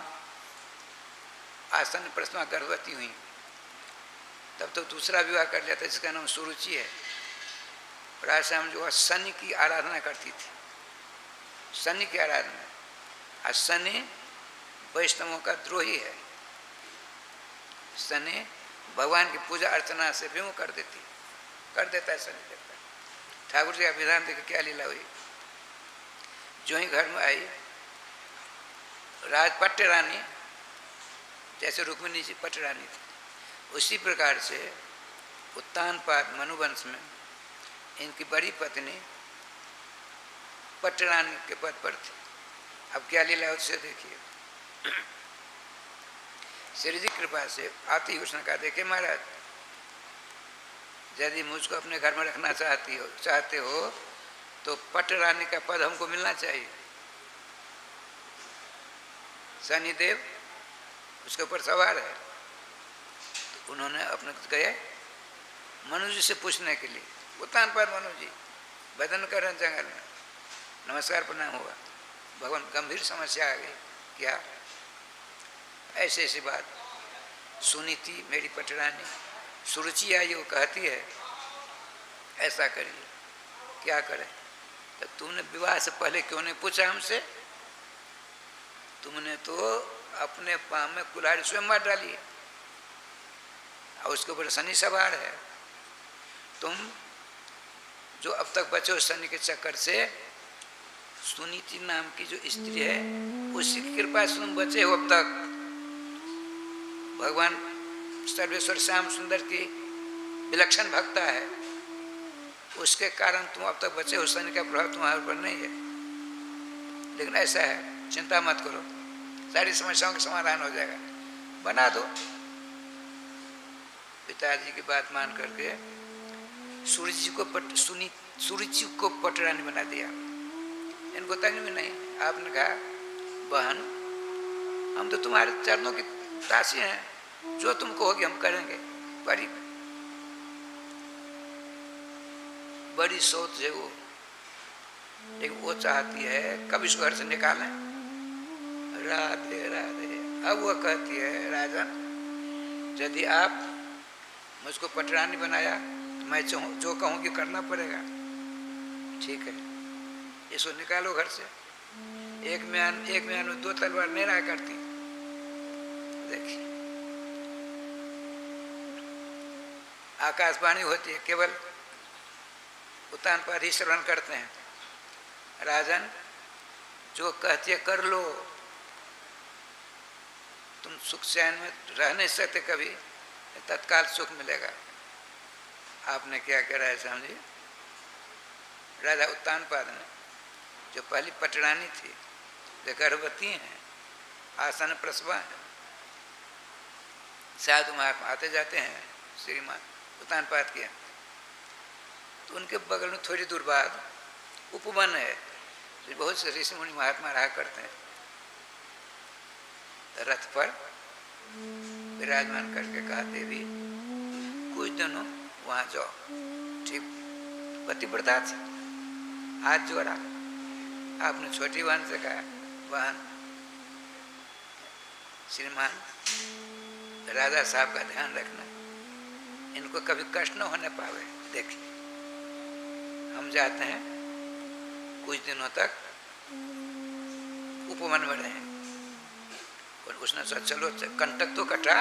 आसन प्रसवा गर्भवती हुई, तब तो दूसरा विवाह कर लिया था जिसका नाम सुरुचि है। प्राचीन जो शनि की आराधना करती थी, शनि की आराधना। और शनि वैष्णवों का द्रोही है। शनि भगवान की पूजा अर्चना से भी वो कर देता है शनि देवता। ठाकुर जी का विधान देखिए क्या लीला हुई। जो ही घर में आई राजपट्ट रानी, जैसे रुक्मिणी जी पट्ट रानी थी, उसी प्रकार से उत्तानपाद मनुवंश में इनकी बड़ी पत्नी पट्ट रानी के पद पर थी। अब क्या लीला उससे देखिए। श्री जी कृपा से आती घोषणा का देखे महाराज यदि मुझको अपने घर में रखना चाहते हो तो पट रानी का पद हमको मिलना चाहिए। शनिदेव उसके ऊपर सवार है। तो उन्होंने अपने गए मनु जी से पूछने के लिए, उत्तानपाद मनु जी भजन कर रहे जंगल में, नमस्कार प्रणाम हुआ, भगवान गंभीर समस्या आ गई, क्या ऐसी ऐसी बात सुनी थी मेरी पटरानी, सुरुचि आई, वो कहती है ऐसा करिए, क्या करें? तो तुमने विवाह से पहले क्यों नहीं पूछा हमसे? तुमने तो अपने पाँव में कुल्हाड़ी स्वयं मार डाली है और उसके ऊपर शनि सवार है। तुम जो अब तक बचे हो शनि के चक्कर से, सुनीति नाम की जो स्त्री है उसी की कृपा से तुम बचे हो अब तक। भगवान सर्वेश्वर श्याम सुंदर की विलक्षण भक्ता है, उसके कारण तुम अब तक बचे हो, शनि का प्रभाव तुम्हारे ऊपर नहीं है। लेकिन ऐसा है, चिंता मत करो, सारी समस्याओं का समाधान हो जाएगा, बना दो। पिताजी की बात मान करके सूर्य को पटरानी बना दिया। इनको तंग भी नहीं। आपने कहा बहन हम तो तुम्हारे चरणों की दासी हैं, जो तुम कहोगे हम करेंगे। बड़ी सोच है वो, लेकिन वो चाहती है कभी इसको घर से निकालें। राधे राधे। अब वो कहती है राजन, यदि आप मुझको पटरानी बनाया तो मैं जो कहूँगी करना पड़ेगा। ठीक है, इसको निकालो घर से। एक म्यान में दो तलवार नहीं रहा करती। देखिए आकाशवाणी होती है, केवल उत्तानपाद ही श्रवण करते हैं। राजन जो कहती है कर लो, तुम सुख चैन में रह नहीं सकते, कभी तत्काल सुख मिलेगा। आपने क्या करा है समझिए, राजा उत्तानपाद ने जो पहली पटरानी थी, जो गर्भवती हैं, आसन प्रसवा है, शायद महात्मा आते जाते हैं श्रीमान उत्तानपाद के, तो उनके बगल में थोड़ी दूर बाद उपवन है, तो बहुत से ऋषि मुनि महात्मा रहा करते हैं। रथ पर विराजमान करके कहा देवी कुछ दिनों वहां जाओ। ठीक पतिव्रता थी, हाथ जोड़ा। आपने छोटी बहन से कहा बहन श्रीमान राजा साहब का ध्यान रखना, इनको कभी कष्ट न होने पावे। देखिए हम जाते हैं, कुछ दिनों तक उपवन में रहें। और उसने सोचा चलो कंटक तो कटा।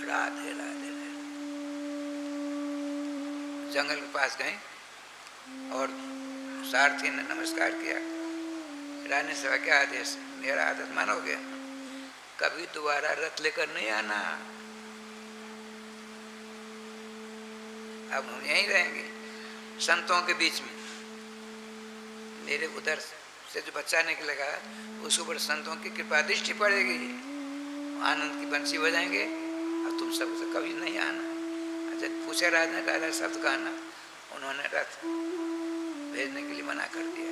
राधे राधे। जंगल के पास गए और सारथी ने नमस्कार किया। रानी से क्या आदेश? मेरा आदेश मानोगे? कभी दोबारा रथ लेकर नहीं आना, अब हम यहीं रहेंगे संतों के बीच में। मेरे उधर से जो बच्चा निकलेगा उसके ऊपर संतों की कृपा दृष्टि पड़ेगी, आनंद की बंसी बजाएंगे और तुम सबसे कभी नहीं आना। जब पूछे राजा शब्द का आना, उन्होंने रथ भेजने के लिए मना कर दिया।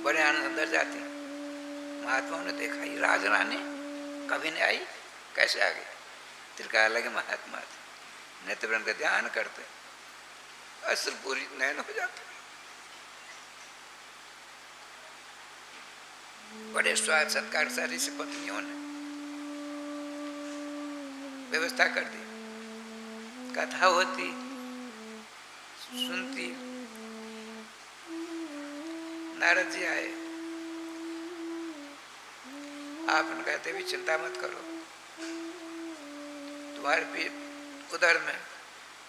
बड़े आनंद अंदर जाते हैं। महात्माओं ने देखा ये राजरानी कभी नहीं आई, कैसे आ गई? तिरका लगे महात्मा थे, नेत्रवृंद का ध्यान करते, अश्रु पूरी नयन हो जाते। बड़े स्वाद सत्कार से ऋषि पत्नियों ने व्यवस्था कर दी। कथा होती, सुनती। नारद जी आए, आपने कहा देवी चिंता मत करो, तुम्हारे पीठ उधर में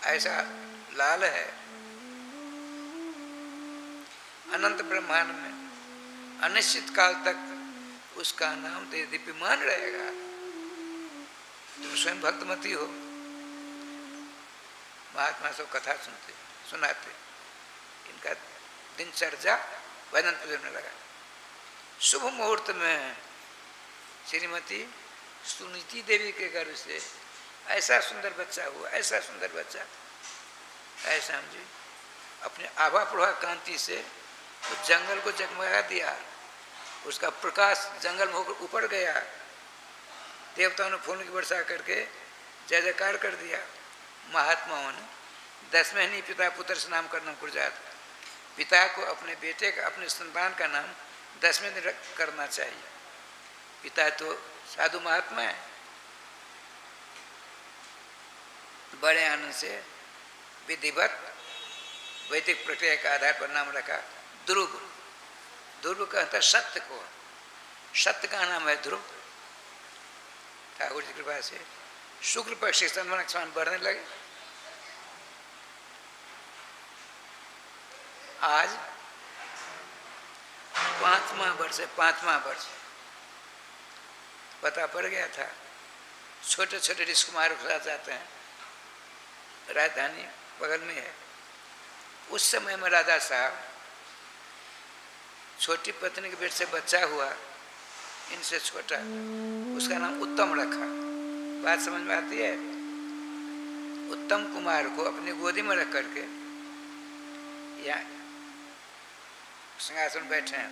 ऐसा लाल है, अनंत ब्रह्मांड में अनिश्चित काल तक उसका नाम दीप्यमान रहेगा। तुम स्वयं भक्तमती हो। महात्मा सब कथा सुनाते। इनका दिनचर्या भजन पूजन में लगा। शुभ मुहूर्त में श्रीमती सुनीति देवी के गर्भ से ऐसा सुंदर बच्चा हुआ, ऐसा सुंदर बच्चा। ऐसा समझे, अपने आभा प्रभा कांति से उस जंगल को जगमगा दिया, उसका प्रकाश जंगल में होकर ऊपर गया, देवताओं ने फूलों की वर्षा करके जय जयकार कर दिया। महात्माओं ने 10 महीने पिता पुत्र से नाम करना गुजरात, पिता को अपने बेटे का, अपने संतान का नाम 10वें दिन करना चाहिए। पिता तो साधु महात्मा है। बड़े आनंद से विधिवत वैदिक प्रक्रिया के आधार पर नाम रखा ध्रुव। ध्रुव कहता सत्य को, सत्य का नाम है ध्रुव। ठाकुर जी की कृपा से शुक्र पक्ष से चंद्रमा बढ़ने लगे। आज 5वां वर्ष है, 5वां वर्ष पता पड़ गया था। छोटे छोटे ऋषि कुमार के साथ जाते हैं, राजधानी बगल में है। उस समय में राजा साहब छोटी पत्नी के बेटे से बच्चा हुआ, इनसे छोटा, उसका नाम उत्तम रखा। बात समझ में आती है? उत्तम कुमार को अपनी गोदी में रख करके यहाँ सिंहासन बैठे हैं,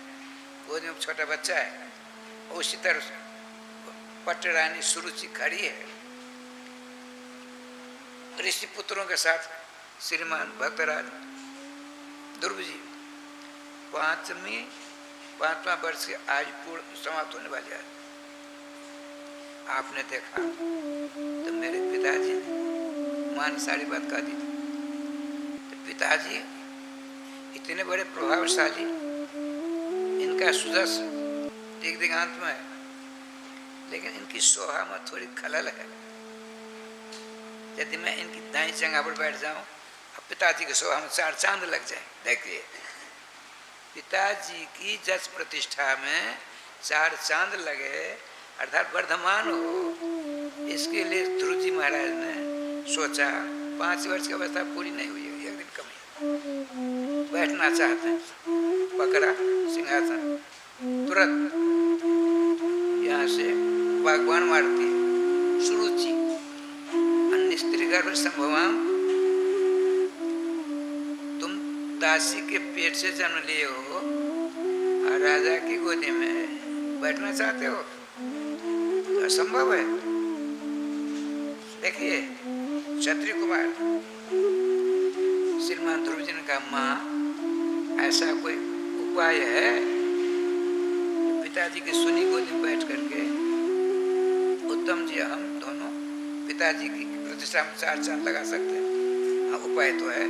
गोदी में छोटा बच्चा है। उसी तरह पट्ट रानी सुरुचि खड़ी है ऋषि पुत्रों के साथ। श्रीमान भक्तराज ध्रुव जी 5वां वर्ष के आज पूर्ण समाप्त होने वाले हैं। आपने देखा तो मेरे पिताजी मां ने सारी बात कह दी। तो पिताजी इतने बड़े प्रभावशाली, इनका सुदर्शन एक दिगांत में है, लेकिन इनकी शोभा में थोड़ी खलल है। यदि मैं इनकी दाई जगह पर बैठ जाऊं, अब पिताजी की शोभा में 4 चांद लग जाए। देखिए, पिताजी की जस प्रतिष्ठा में 4 चांद लगे, अर्थात वर्धमान हो। इसके लिए ध्रुव जी महाराज ने सोचा, 5 वर्ष की अवस्था पूरी नहीं हुई है, एक दिन कमी, बैठना चाहते हैं। पकड़ा सिंहासन, तुरंत यहाँ से बागवान मारती सुरुचि अन्य स्त्री गर्भ संभवाम, तुम दासी के पेट से जन्म लिए हो और राजा की गोदी में बैठना चाहते हो, तो असंभव है। देखिए क्षत्रिय कुमार श्रीमान ध्रुव जी ने कहा, माँ ऐसा कोई उपाय है? पिताजी की सुनी गोदी में बैठ करके उत्तम जी हम दोनों पिताजी की प्रतिष्ठा में 4 चांद लगा सकते हैं। हाँ, उपाय तो है,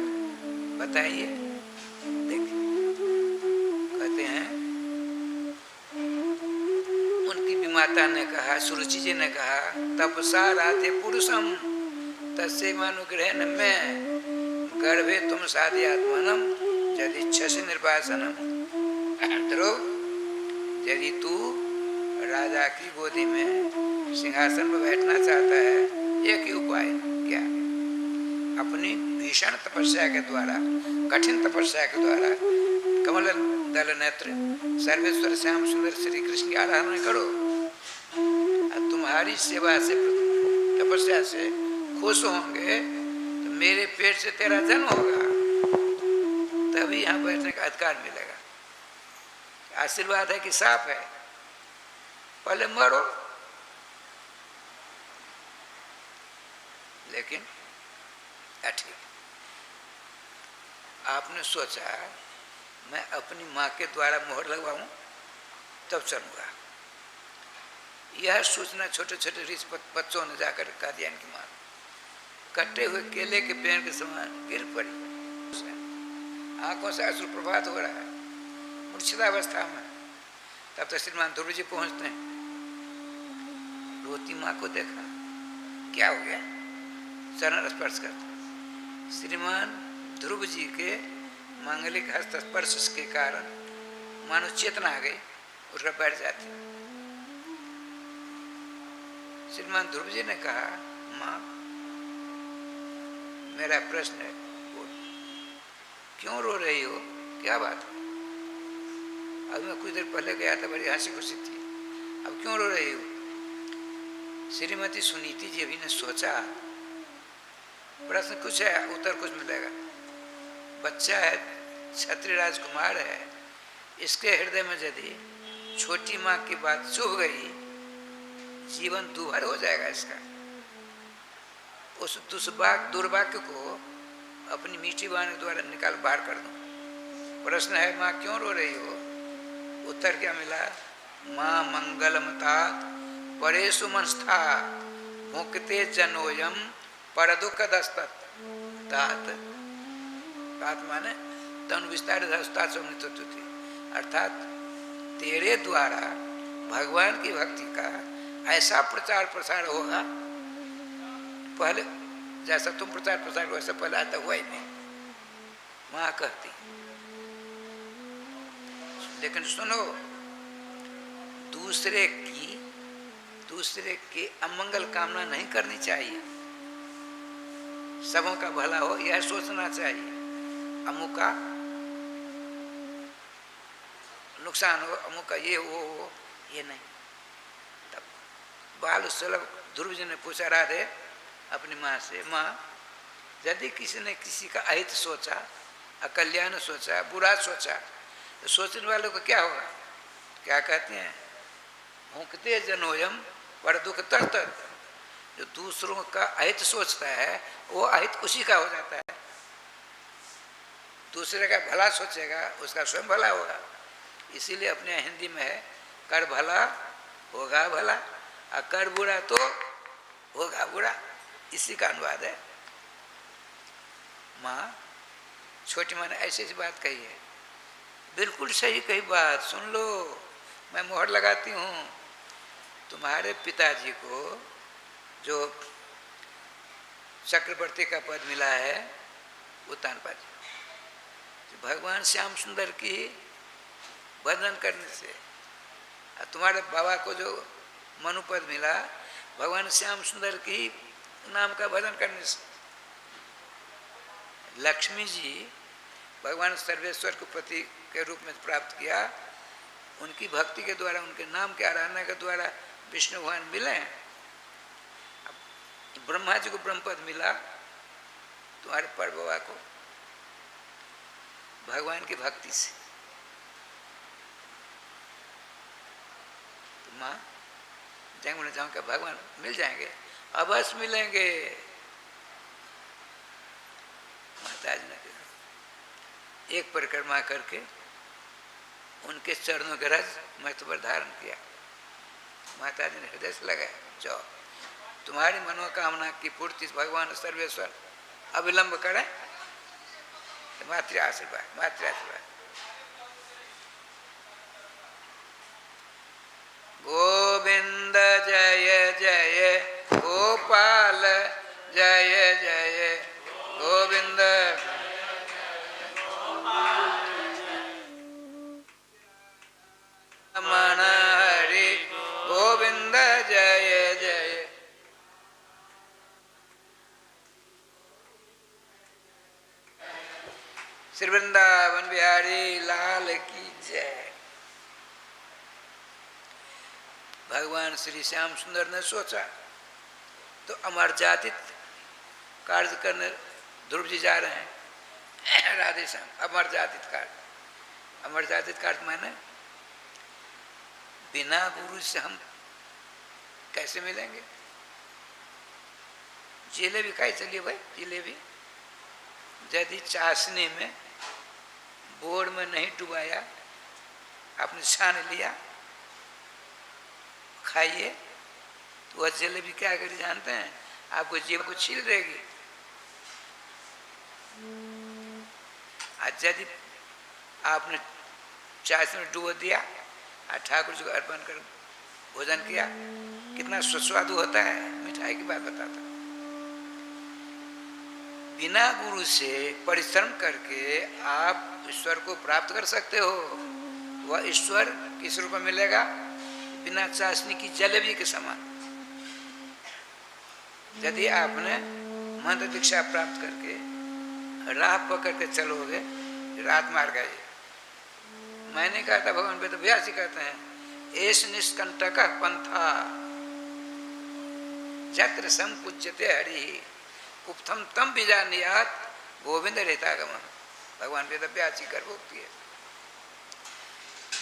बताइए। देखिए कहते हैं, उनकी भी माता ने कहा, सुरुचि जी ने कहा, तपसा राधे पुरुषम तस्य मानुग्रह न मैं गर्भे तुम साधि आत्मनम यदि इच्छसि निर्वासनम। ध्रुव, यदि तू राजा की गोदी में सिंहासन पर बैठना चाहता है, एक ही उपाय क्या? अपनी भीषण तपस्या के द्वारा, कठिन तपस्या के द्वारा कमल दल नेत्र सर्वेश्वर श्याम सुंदर श्री कृष्ण की आराधना करो। तुम्हारी सेवा से, तपस्या से खुश होंगे तो मेरे पेट से तेरा जन्म होगा, तभी यहाँ बैठने का अधिकार मिलेगा। आशीर्वाद है कि साफ है, पहले मरो। लेकिन ठीक, आपने सोचा मैं अपनी माँ के द्वारा मोहर लगवाऊं तब चलूंगा। यह सूचना छोटे छोटे ऋषि बच्चों ने जाकर कहा दिया इनकी माँ। कटे हुए केले के पेड़ के समान गिर पड़ी, आंखों से अश्रु प्रभात हो रहा है, मूर्छितावस्था में। तब तक श्रीमान ध्रुव जी पहुंचते हैं। रोती माँ को देखा, क्या हो गया? चरण स्पर्श करते। श्रीमान ध्रुव जी के मांगलिक हस्त स्पर्श के कारण मानो चेतना आ गई, उठकर बैठ जाती। श्रीमान ध्रुव जी ने कहा, माँ मेरा प्रश्न है, क्यों रो रही हो, क्या बात है? अब मैं कुछ देर पहले गया था, बड़ी हंसी खुशी थी, अब क्यों रो रही हो? श्रीमती सुनीति जी अभी ने सोचा, प्रश्न कुछ है, उत्तर कुछ मिलेगा। बच्चा है, क्षत्रिय राजकुमार है, इसके हृदय में यदि छोटी माँ की बात चुभ गई, जीवन दुभर हो जाएगा इसका। उस दुर्भाग्य को अपनी मीठी वाणी द्वारा निकाल बाहर कर दो। प्रश्न है, माँ क्यों रो रही हो? उत्तर क्या मिला? माँ मंगलमता परेशु मनस्था भुंकते जनोयम पर दुख दस्तत तात। तात माने तन विस्तार थी, अर्थात तेरे द्वारा भगवान की भक्ति का ऐसा प्रचार प्रसार होगा, पहले जैसा तुम प्रचार प्रसार वैसा पहले आता हुआ ही नहीं, माँ कहती। लेकिन सुनो, दूसरे की अमंगल कामना नहीं करनी चाहिए, सबों का भला हो यह सोचना चाहिए। अमुक का नुकसान हो, अमुक का ये हो, ये नहीं। तब बाल सुलभ ध्रुव जी ने पूछा राधे अपनी माँ से, माँ यदि किसी ने किसी का अहित सोचा, अकल्याण सोचा, बुरा सोचा, तो सोचने वालों को क्या होगा? क्या कहते हैं? भूखते जनोयम पर दुख तस्त। जो दूसरों का अहित सोचता है वो अहित उसी का हो जाता है। दूसरे का भला सोचेगा उसका स्वयं भला होगा। इसीलिए अपने हिंदी में है, कर भला होगा भला और कर बुरा तो होगा बुरा, इसी का अनुवाद है। माँ छोटी माँ ने ऐसी ऐसी बात कही है, बिल्कुल सही कही बात, सुन लो, मैं मोहर लगाती हूँ। तुम्हारे पिताजी को जो चक्रवर्ती का पद मिला है उत्तानपाद जी, भगवान श्याम सुंदर की भजन करने से, और तुम्हारे बाबा को जो मनु पद मिला भगवान श्याम सुंदर की नाम का भजन करने से। लक्ष्मी जी भगवान सर्वेश्वर को पति के रूप में प्राप्त किया, उनकी भक्ति के द्वारा, उनके नाम के आराधना के द्वारा विष्णु भगवान मिले। ब्रह्मा जी को ब्रह्मपद मिला, तुम्हारे पर बाबा को भगवान की भक्ति से। तो माँ जाऊँ जाऊँ क्या भगवान मिल जाएंगे? अवश्य मिलेंगे। माता जी ने एक परिक्रमा करके उनके चरणों के रज महत्व पर धारण किया। माता जी ने हृदय से लगाया, जाओ तुम्हारी मनोकामना की पूर्ति भगवान सर्वेश्वर अविलंब करें। मातृ आशीर्वाद, मातृ आशीर्वाद। गोविंद जय जय गोपाल जय जय गोविंद। रमण हरि गोविंद जय जय। श्री वृंदावन बिहारी लाल की जय। भगवान श्री श्याम सुंदर ने सोचा तो अमरजातित कार्य करने ध्रुव जी जा रहे हैं। राधे श्याम अमरजातित कार्य। अमरजातित कार्य माने बिना गुरु से हम कैसे मिलेंगे? जिलेबी खाई चलिए भाई, जिलेबी यदि चाशनी में बोर में नहीं डुबाया, आपने छान लिया, खाइए, तो वह जलेबी क्या करेगी जानते हैं? आपको जीभ को छील देगी। आज यदि आपने चाशनी में डुबो दिया और ठाकुर जी को अर्पण कर भोजन किया, कितना सुस्वादु होता है। मिठाई की बात बताता। बिना गुरु से परिश्रम करके आप ईश्वर को प्राप्त कर सकते हो। वह ईश्वर किस रूप में मिलेगा? बिना चाशनी की जलेबी के समान। यदि आपने मंत्र दीक्षा प्राप्त करके राह पकड़ के चलोगे, रात मार गए। मैंने कहा था, भगवान वेद व्यास जी कहते हैं, एस निष्कंटक पंथा जत्र संपूज्यते हरि कुप्थम तम बीजानियात गोविंद रेतागम। भगवान वेदव्यास कर भोगती है।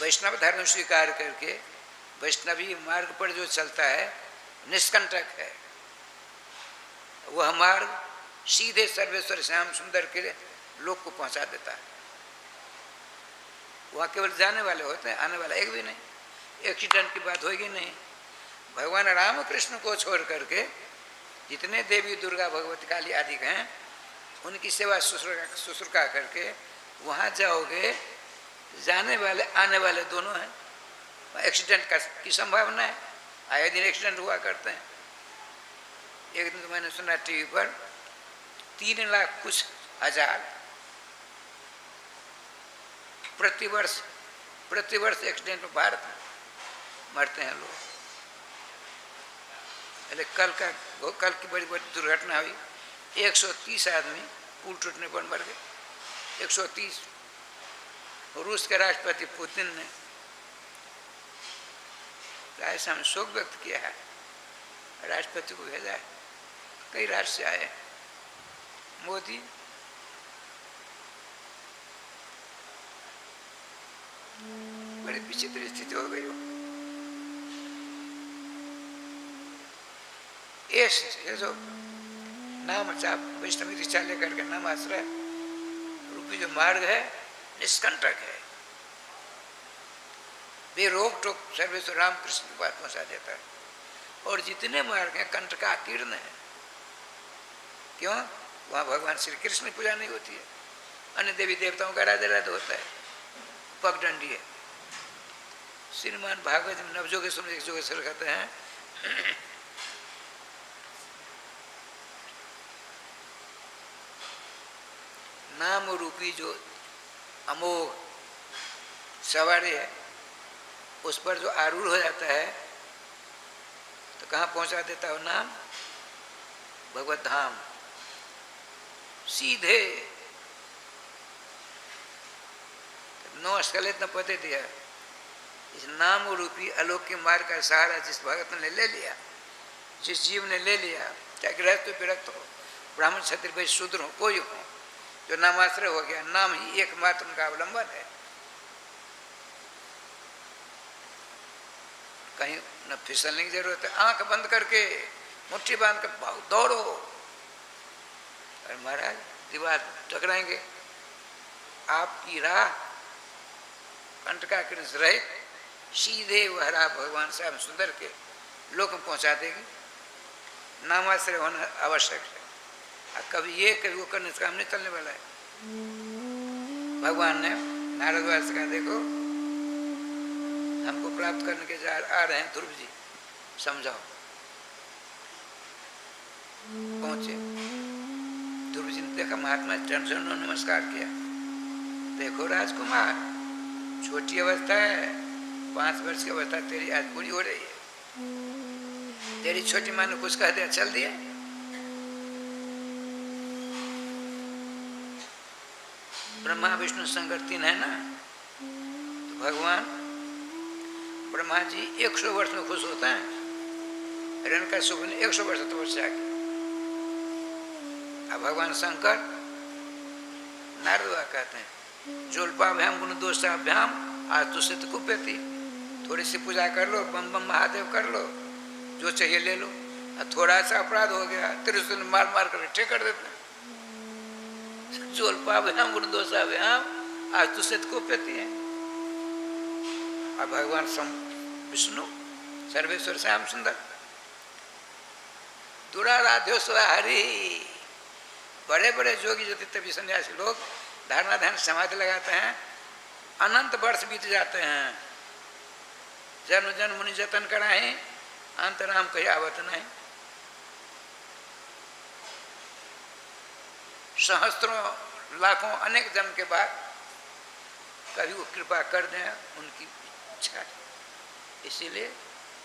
वैष्णव धर्म स्वीकार करके वैष्णवी मार्ग पर जो चलता है निष्कंटक है, वह मार्ग सीधे सर्वेश्वर श्याम सुंदर के लोक को पहुंचा देता है। वहाँ केवल जाने वाले होते हैं, आने वाला एक भी नहीं। एक्सीडेंट की बात होगी नहीं। भगवान राम कृष्ण को छोड़ करके जितने देवी दुर्गा भगवती काली आदि हैं उनकी सेवा शुश्रूषा करके वहाँ जाओगे, जाने वाले आने वाले दोनों हैं। एक्सीडेंट की संभावना है, आए दिन एक्सीडेंट हुआ करते हैं। एक दिन तो मैंने सुना टीवी पर 3 लाख कुछ हजार प्रतिवर्ष एक्सीडेंट में भारत में मरते हैं लोग। पहले कल की बड़ी दुर्घटना हुई, 130 आदमी पुल टूटने पर मर गए। 130। रूस के राष्ट्रपति पुतिन ने राजस्थान में शोक व्यक्त किया है, राष्ट्रपति को भेजा है, कई राज्य से आए। मोदी बड़ी विचित्र स्थिति हो गई हो। ये जो नाम चाप वैष्णवी दीक्षा लेकर के नाम आश्रय रूपी जो मार्ग है निष्कंटक है, बेरोक टोक सर्वेश्वर रामकृष्ण के पास पहुंचा देता है। और जितने मार्ग हैं कंटकाकीर्ण है। क्यों? वहाँ भगवान श्री कृष्ण की पूजा नहीं होती है, अन्य देवी देवताओं का आराधना होता है, पगडंडी है। श्रीमान भागवत में नवजोगेश्वर एक जोगेश्वर कहते हैं नाम रूपी जो अमोघ सवारी है उस पर जो आरूढ़ हो जाता है तो कहाँ पहुंचा देता है नाम? भगवत धाम, सीधे। 9 स्कलेत न पते दिया। इस नाम रूपी अलौकिक मार्ग का सहारा जिस भगत ने ले लिया, जिस जीव ने ले लिया, चाहे गृहस्थ हो विरक्त हो, ब्राह्मण क्षत्रिय वैश्य शूद्र हो, कोई हो, जो नामाश्रय हो गया, नाम ही एकमात्र उनका अवलंबन है। कहीं न फिसलने की जरूरत है, आंख बंद करके मुट्ठी बांध कर भाग दौड़ो। और महाराज दीवार टकराएंगे, आपकी राह कंटकाकीर्ण से रहित सीधे वह राह भगवान श्याम सुंदर के लोक में पहुंचा देगी। नामाश्रय होना आवश्यक है। और कभी ये कभी वो करने से काम नहीं चलने वाला है। भगवान ने नारद से कहा, देखो हमको प्राप्त करने के आ रहे हैं ध्रुव जी, समझाओ। पहुंचे, ध्रुव जी ने देखा, महात्मा चरणों नमस्कार किया। देखो राजकुमार, छोटी अवस्था है, 5 वर्ष की अवस्था तेरी आज पूरी हो रही है। तेरी छोटी माँ ने कुछ कह दिया, चल दिया। ब्रह्मा विष्णु शंकर 3 है ना, तो भगवान ब्रह्मा जी 100 वर्ष में खुश होता है। रेणुका सुख ने 100 वर्ष तपस्या की। अब भगवान शंकर नारद कहते हैं, जोल्पाभ्याम गुण दोषाभ्याम आज तो सिद्ध कुप्यति। थोड़ी सी पूजा कर लो, बम बम महादेव कर लो, जो चाहिए ले लो। थोड़ा सा अपराध हो गया, त्रिशूल मार मार कर ठीक कर देते हैं। जोल्पाभ्याम गुण दोषाभ्याम आज तो सिद्ध कुप्यति है। और भगवान विष्णु सर्वेश्वर श्याम सुंदर दुराराध्यो हरि। बड़े बड़े जोगी जो तभी सन्यासी लोग धारणा ध्यान समाधि लगाते हैं, अनंत वर्ष बीत जाते हैं, जन्म जन्म मुनि जतन कराए, अंतराम कहीं आवत नहीं। सहस्त्रों लाखों अनेक जन्म के बाद कभी वो कृपा कर दें, उनकी इच्छा है। इसीलिए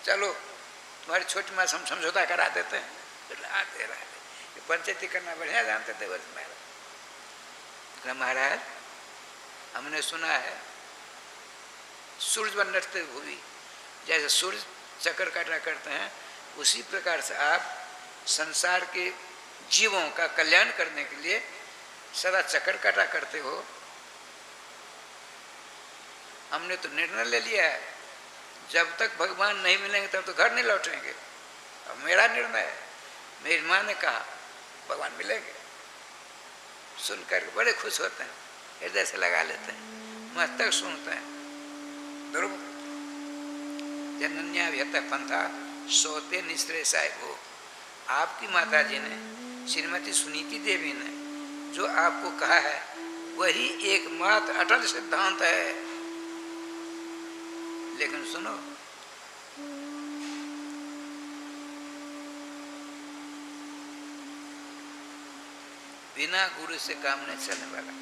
चलो तुम्हारी छोटी माँ हम समझौता करा देते हैं। राधे राधे, पंचायती करना बढ़िया जानते थे वर्ष महाराज। हमने सुना है सूर्य व नटते भूमि, जैसे सूर्य चक्कर काटा करते हैं, उसी प्रकार से आप संसार के जीवों का कल्याण करने के लिए सदा चक्कर काटा करते हो। हमने तो निर्णय ले लिया है, जब तक भगवान नहीं मिलेंगे तब तो घर नहीं लौटेंगे। अब मेरा निर्णय है, मेरी माँ ने कहा भगवान मिलेंगे। सुनकर बड़े खुश होते हैं, हृदय से लगा लेते हैं, मस्तक सुनते हैं। ध्रुव जनन्या व्यत पंथा सोते निश्रेषाय वो। आपकी माता जी ने, श्रीमती सुनीति देवी ने जो आपको कहा है वही एकमात्र अटल सिद्धांत है। लेकिन सुनो, बिना गुरु से काम नहीं चलने वाला।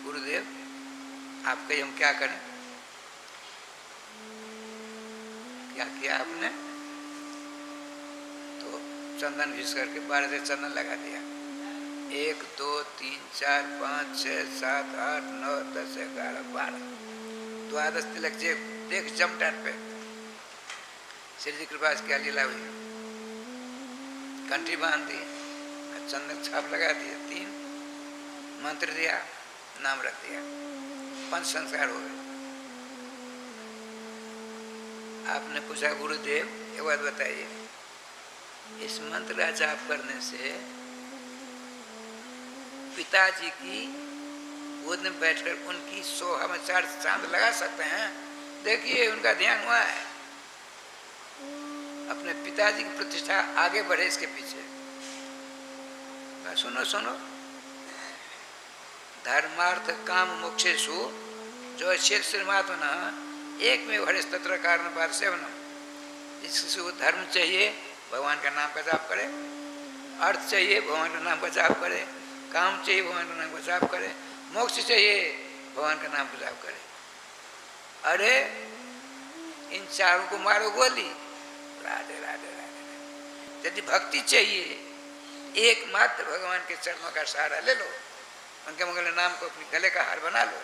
गुरुदेव आप कहिए हम क्या करें? क्या किया आपने? तो चंदन घिस करके 12 से चंदन लगा दिया। 1 2 3 4 5 6 7 8 9 10 11 12 द्वादश तिलक देख जमटान पे श्री जी कृपा से क्या लीला हुई। कंठी बांध दी, चंदन छाप लगा दिया, 3 मंत्र दिया, नाम रख दिया, 5 संस्कार हो गए। आपने पूछा गुरुदेव एक बात बताइए, इस मंत्र का जाप करने से पिताजी की गोद में बैठकर उनकी सोहा में 4 चांद लगा सकते हैं? देखिए उनका ध्यान हुआ है, अपने पिताजी की प्रतिष्ठा आगे बढ़े इसके पीछे। सुनो सुनो, धर्मार्थ काम मोक्षेषु जो श्रीमात्मना एक में हरेश तत्र कारण पाद सेवनम। जिसको धर्म चाहिए भगवान का नाम का जाप करे, अर्थ चाहिए भगवान का नाम का जाप करे, काम चाहिए भगवान का नाम का जाप करे, मोक्ष चाहिए भगवान का नाम का जाप करे। अरे इन चारों को मारो गोली। राधे राधे राधे। यदि भक्ति चाहिए एकमात्र भगवान के चरणों का सहारा ले लो, उनके मंगल नाम को अपने गले का हार बना लो।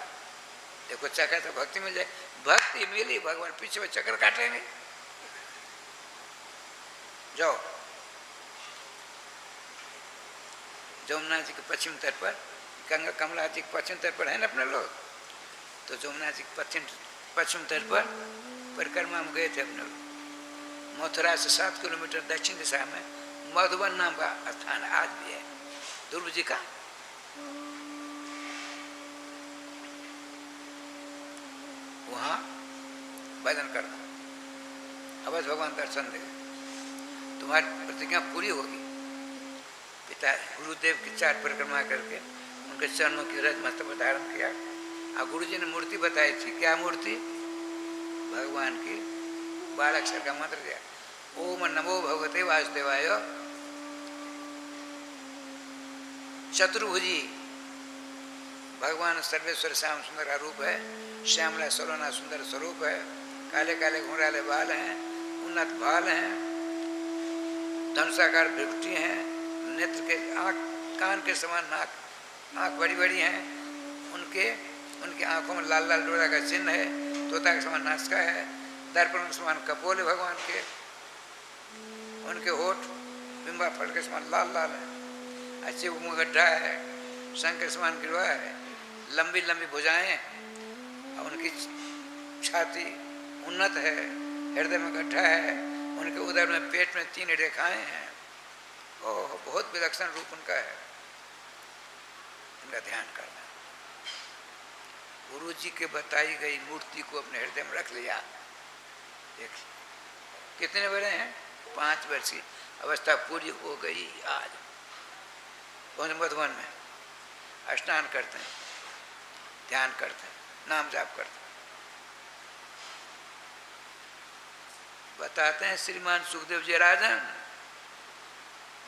देखो चक्कर तो भक्ति मिल जाए, भक्ति मिली भगवान पीछे में चक्कर काटेंगे। जाओ जमुना जी के पश्चिम तट पर, गंगा कमला जी के पश्चिम तट पर है ना अपने लोग, तो जमुना जी के पश्चिम तट पर परिक्रमा में गए थे अपने लोग। मथुरा से 7 किलोमीटर दक्षिण दिशा में मधुबन नाम का स्थान आज भी है, ध्रुव जी का। वहां भजन करना, अवश्य भगवान दर्शन देगा, तुम्हारी प्रतिज्ञा पूरी होगी। पिता गुरुदेव की 4 परिक्रमा करके उनके चरणों की रज मस्तक धारण किया। और गुरु जी ने मूर्ति बताई थी, क्या मूर्ति? भगवान की 12 अक्षर का मंत्र दिया, ओम नमो भगवते वासुदेवाय। चतुर्भुजी भगवान सर्वेश्वर श्याम सुंदर का रूप है, श्यामला सलोना सुंदर स्वरूप है, काले काले घुंघराले बाल हैं, उन्नत बाल हैं, धनुषाकार भ्रुकुटी हैं, नेत्र के आँख कान के समान नाक, आँख बड़ी बड़ी हैं, उनकी आँखों में लाल लाल डोरा का चिन्ह है, तोता के समान नासिका है, दर्पण के समान कपोल है भगवान के, उनके होठ बिंबा फल के समान लाल लाल है, अच्छे मुँह गड्ढा है, शंख के समान गिरवा है, लंबी लंबी भुजाएं, और उनकी छाती उन्नत है, हृदय में गड्ढा है, उनके उदर में पेट में 3 रेखाएं हैं। ओह बहुत विलक्षण रूप उनका है, इनका ध्यान करना। गुरु जी के बताई गई मूर्ति को अपने हृदय में रख लिया। देखिए कितने बड़े हैं, 5 वर्ष की अवस्था पूरी हो गई। आज पहुंच मधुबन में स्नान करते हैं, ध्यान करते हैं, नाम जाप करते हैं। बताते हैं श्रीमान सुखदेव जी राजन,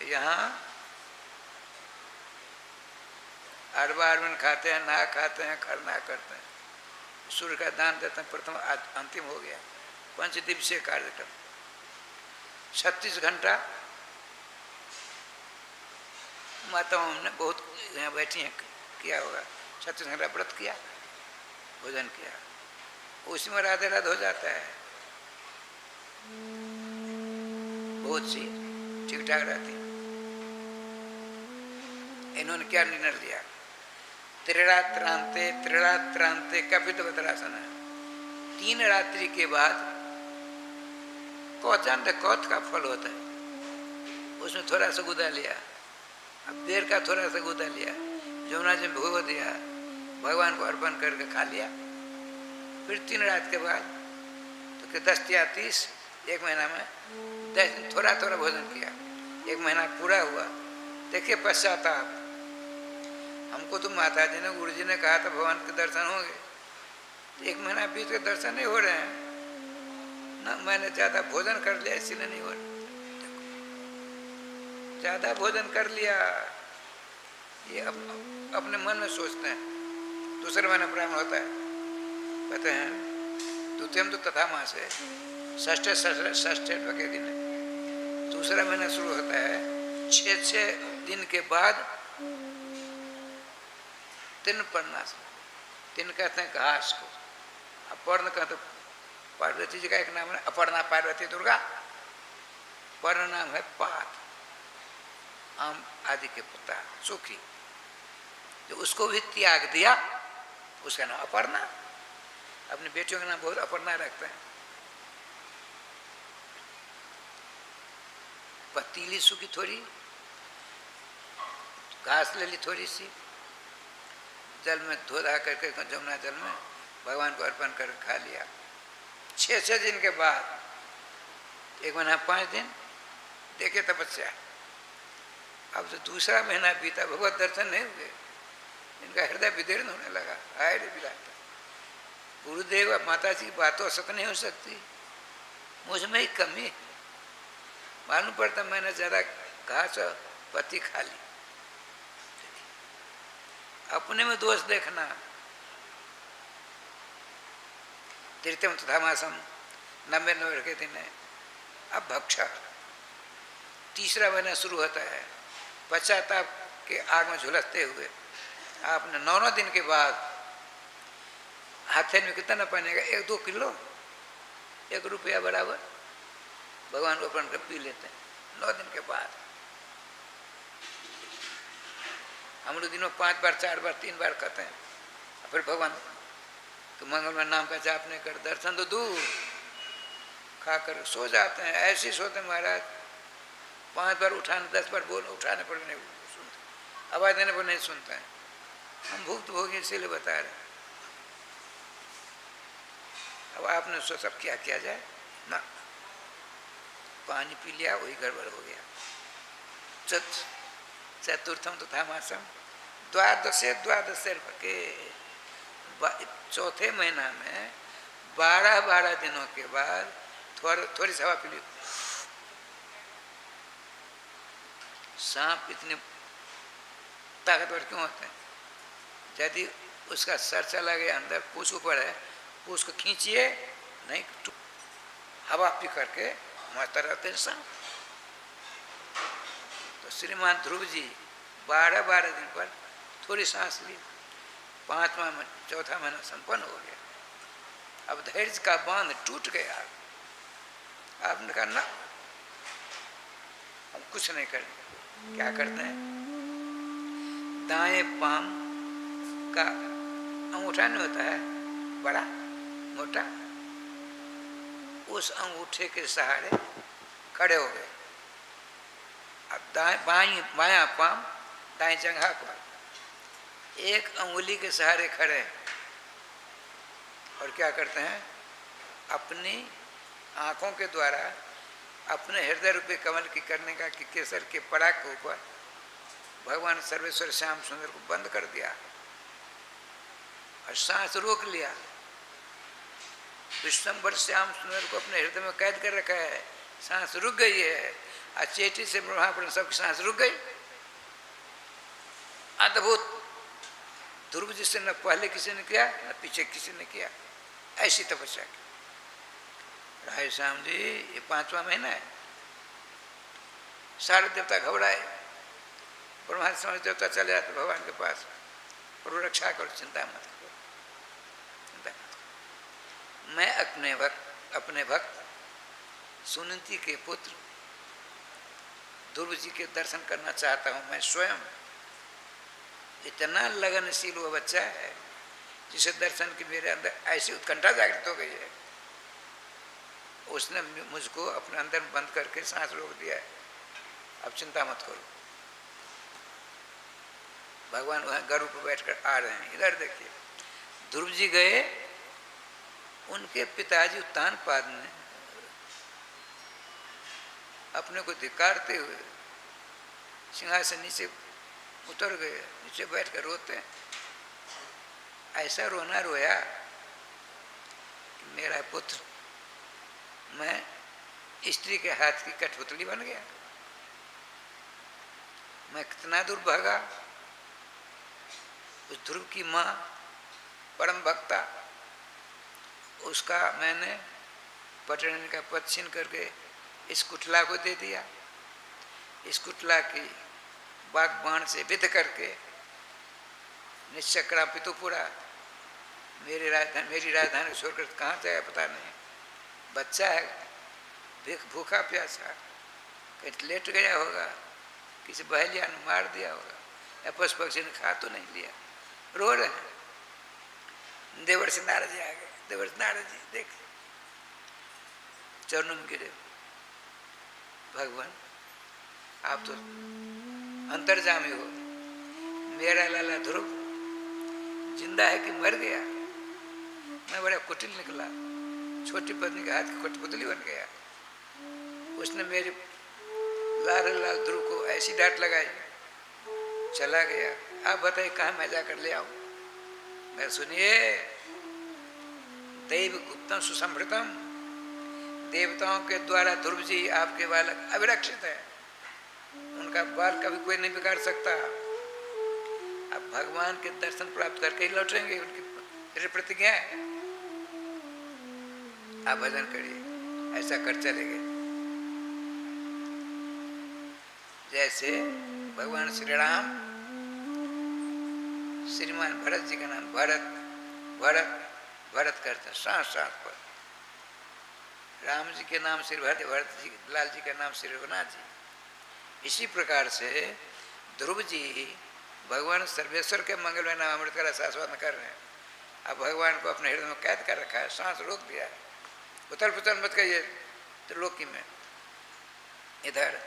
यहाँ अरबा अरबन खाते हैं, ना खाते हैं, खरना करते हैं, सूर्य का दान देते हैं। प्रथम अंतिम हो गया 5 दिवसीय कार्यक्रम, 36 घंटा माताओं ने बहुत यहाँ बैठी हैं किया होगा, 36 घंटा व्रत किया, भोजन किया, उसी में राधे राधे हो जाता है, बहुत सी ठीक ठाक रहती। इन्होंने क्या निर्णय लिया? त्रिरात्रांते कपितवत्रासन, 3 रात्रि के बाद कौचांत कौथ का फल होता है, उसमें थोड़ा सा गुदा लिया, अब देर का थोड़ा सा गुदा लिया, जमुना जी में भिगो दिया, भगवान को अर्पण करके खा लिया। फिर 3 रात के बाद तो 10 या 30, 1 महीना में 10 दिन थोड़ा थोड़ा भोजन किया, 1 महीना पूरा हुआ। देखिए पश्चाताप, हमको तो माता जी ने, गुरु जी ने कहा था भगवान के दर्शन होंगे, तो 1 महीना बीत के दर्शन नहीं हो रहे हैं ना, मैंने ज़्यादा भोजन कर लिया इसीलिए नहीं हो रहा। ज़्यादा भोजन कर लिया, ये अपने मन में सोचते हैं। दूसरे महीने प्रारंभ होता है, कहते हैं द्वितीयम तो तथा मास है, षष्ठे के दिन है। दूसरा महीना शुरू होता है 6 दिन के बाद तीन पर्णास, तीन कहते हैं घास को, अपर्ण कहते पार्वती जी का एक नाम है अपर्णा, पार्वती दुर्गा। पर्ण नाम है पात, आम आदि के पत्ता सूखी, जो उसको भी त्याग दिया, उसका नाम अपर्णा। अपनी बेटियों का नाम बहुत अपर्णा रखते हैं। पतीली सूखी थोड़ी घास ले ली, थोड़ी सी जल में धो धा करके जमुना जल में भगवान को अर्पण कर खा लिया। 6 दिन के बाद 1 महीना 5 दिन देखे तपस्या। अब तो दूसरा महीना बीता, भगवत दर्शन नहीं हुए, इनका हृदय विदीर्ण होने लगा। आए रे विधाता, गुरुदेव और माता जी की बातों असत नहीं हो सकती, मुझ में ही कमी है। मालूम पड़ता मैंने ज़्यादा घास और पत्ती खा ली। अपने में दोष देखना। तृतीयम तथा मासम, 90 के दिन है। अब भक्षा, तीसरा महीना शुरू होता है पश्चाताप के आग में झुलसते हुए। आपने 9 दिन के बाद हाथे में कितना पहनेगा? 1-2 किलो, 1 रुपया बराबर भगवान को अर्पण कर पी लेते हैं 9 दिन के बाद। हम लोग दिन में 5 बार 4 बार 3 बार कहते हैं, फिर भगवान तो मंगलमय नाम का जाप नहीं कर, दर्शन तो दूर, खाकर सो जाते हैं। ऐसे सोते हैं महाराज, 5 बार उठाने 10 बार बोल उठाने पर नहीं सुनते, आवाज देने पर नहीं सुनते हैं। हम भुक्तभोगी इसीलिए बता रहे हैं। अब आपने सोचा क्या किया जाए ना, पानी पी लिया, वही गड़बड़ हो गया। चतुर्थम तथा मासम, द्वादशे के चौथे महीना में 12 दिनों के बाद थोड़ी सी हवा पी ली। सांप इतने ताकतवर क्यों होते हैं? यदि उसका सर चला गया अंदर, पूछ ऊपर है, पूछ को खींचिए नहीं, हवा पी करके मस्त रहते हैं सांप। तो श्रीमान ध्रुव जी 12 दिन पर थोड़ी सांस ली, 5वां चौथा महीना संपन्न हो गया। अब धैर्य का बांध टूट गया। आपने कहा ना, हम कुछ नहीं करेंगे। क्या करते हैं? दाएं पाम का अंगूठा नहीं होता है बड़ा मोटा, उस अंगूठे के सहारे खड़े हो गए। अब बायां पाम दाएं जंघा पर 1 अंगुली के सहारे खड़े हैं और क्या करते हैं? अपनी आँखों के द्वारा अपने हृदय रूपी कमल की करने का कि केसर के पराग के ऊपर भगवान सर्वेश्वर श्याम सुंदर को बंद कर दिया और सांस रोक लिया। विश्वम्भर श्याम सुंदर को अपने हृदय में कैद कर रखा है, सांस रुक गई है। और चेटी से ब्रह्मा सबकी सांस रुक गई। अद्भुत। ध्रुव जी से न पहले किसी ने किया न पीछे किसी ने किया, ऐसी तपस्या की। राय श्याम जी ये 5वां महीना है, सारे देवता घबराए। ब्रह्मा समझ देवता चले जाते भगवान के पास, प्रभु रक्षा करो, चिंता मत करो, चिंता मत करो। मैं अपने भक्त सुनीति के पुत्र ध्रुव जी के दर्शन करना चाहता हूँ। मैं स्वयं इतना लगनशील वो बच्चा है जिसे दर्शन की मेरे अंदर ऐसी उत्कंठा जागृत हो गई है। उसने मुझको अपने अंदर बंद करके सांस रोक दिया है। अब चिंता मत करो, भगवान वहां गरुड़ पर बैठकर आ रहे हैं। इधर देखिए, ध्रुव जी गए, उनके पिताजी उत्तानपाद ने अपने को धिक्कारते हुए सिंहासन नीचे उतर गए, नीचे बैठकर रोते हैं। ऐसा रोना रोया कि मेरा पुत्र, मैं स्त्री के हाथ की कठपुतली बन गया। मैं कितना दूर भागा। उस ध्रुव की माँ परम भक्ता, उसका मैंने पटरनी का पद छीन करके इस कुटला को दे दिया। इस कुटला की बाग बाण से विध करके निश्चक्रा पितुपुरा मेरी राजधानी छोड़कर कहाँ जाएगा पता नहीं। बच्चा है, भूखा प्यासा, कहीं लेट गया होगा, किसी बहलिया ने मार दिया होगा, या पशु पक्षी ने खा तो नहीं लिया। रो रहे हैं। देवर्षि नारद जी आ गए। देवर्षि नारद जी देख, चरणों में गिरे, भगवान आप तो अंतर्जामी हो, मेरा लाला ध्रुव जिंदा है कि मर गया? मैं बड़ा कुटिल निकला, छोटी पत्नी के हाथ की कठपुतली बन गया। उसने मेरे लाल ध्रुव को ऐसी डांट लगाई, चला गया। आप बताइए कहाँ मैं जाकर ले आऊं? मैं सुनिए, दैव गुप्तम सुसंभृतम, देवताओं के द्वारा ध्रुव जी आपके बालक अभिरक्षित है, उनका बाल कभी कोई नहीं बिगाड़ सकता। आप भगवान के दर्शन प्राप्त करके ही लौटेंगे, उनकी प्रतिज्ञा है। आप भजन करिए, ऐसा कर चलेंगे। जैसे भगवान श्री राम, श्रीमान भरत जी का नाम भरत भरत भरत करते, सांस सांस पर। राम जी के नाम श्री भरत जी, लाल जी का नाम श्री रघुनाथ जी। इसी प्रकार से ध्रुव जी भगवान सर्वेश्वर के मंगलमय नाम अमृत का रस आस्वादन कर रहे हैं। अब भगवान को अपने हृदय में कैद कर रखा है, सांस रोक दिया है। उथल पुथल मत कहिए त्रिलोकी में। इधर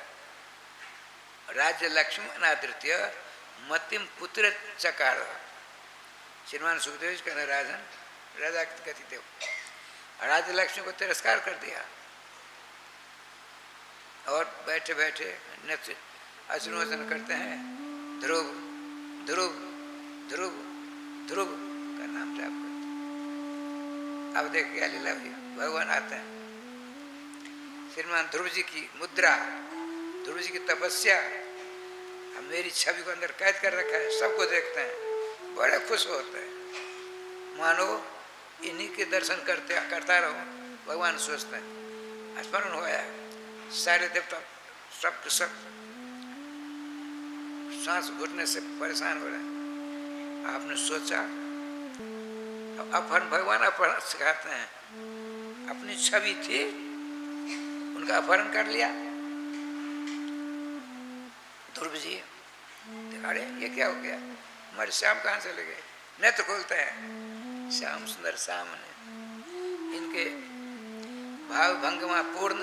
राज्य लक्ष्मी अनादृत्य मतिम पुत्र चकार, श्रीमान सुखदेव जी कहना, राजन राजा गति देव, राज्य लक्ष्मी को तिरस्कार कर दिया और बैठे बैठे नृत्य अश्रुवचन करते हैं। ध्रुव ध्रुव ध्रुव ध्रुव का नाम जाप करते। अब देख क्या लीला हुई, भगवान आते हैं। श्रीमान ध्रुव जी की मुद्रा, ध्रुव जी की तपस्या, मेरी छवि को अंदर कैद कर रखा है। सबको देखते हैं, बड़े खुश होते हैं, मानो इन्हीं के दर्शन करता रहो। भगवान सोचते हैं, स्मरण हो गया, सारे देवता सब के सब सांस घुटने से परेशान हो रहे हैं। आपने सोचा, अब अपहरण, भगवान अपहरण सिखाते हैं। अपनी छवि थी, उनका अपहरण कर लिया। ध्रुव जी देखा, अरे ये क्या हो गया, हमारे श्याम कहाँ चले गए? नेत्र खोलते हैं, श्याम सुंदर सामने। इनके भाव भंगमा पूर्ण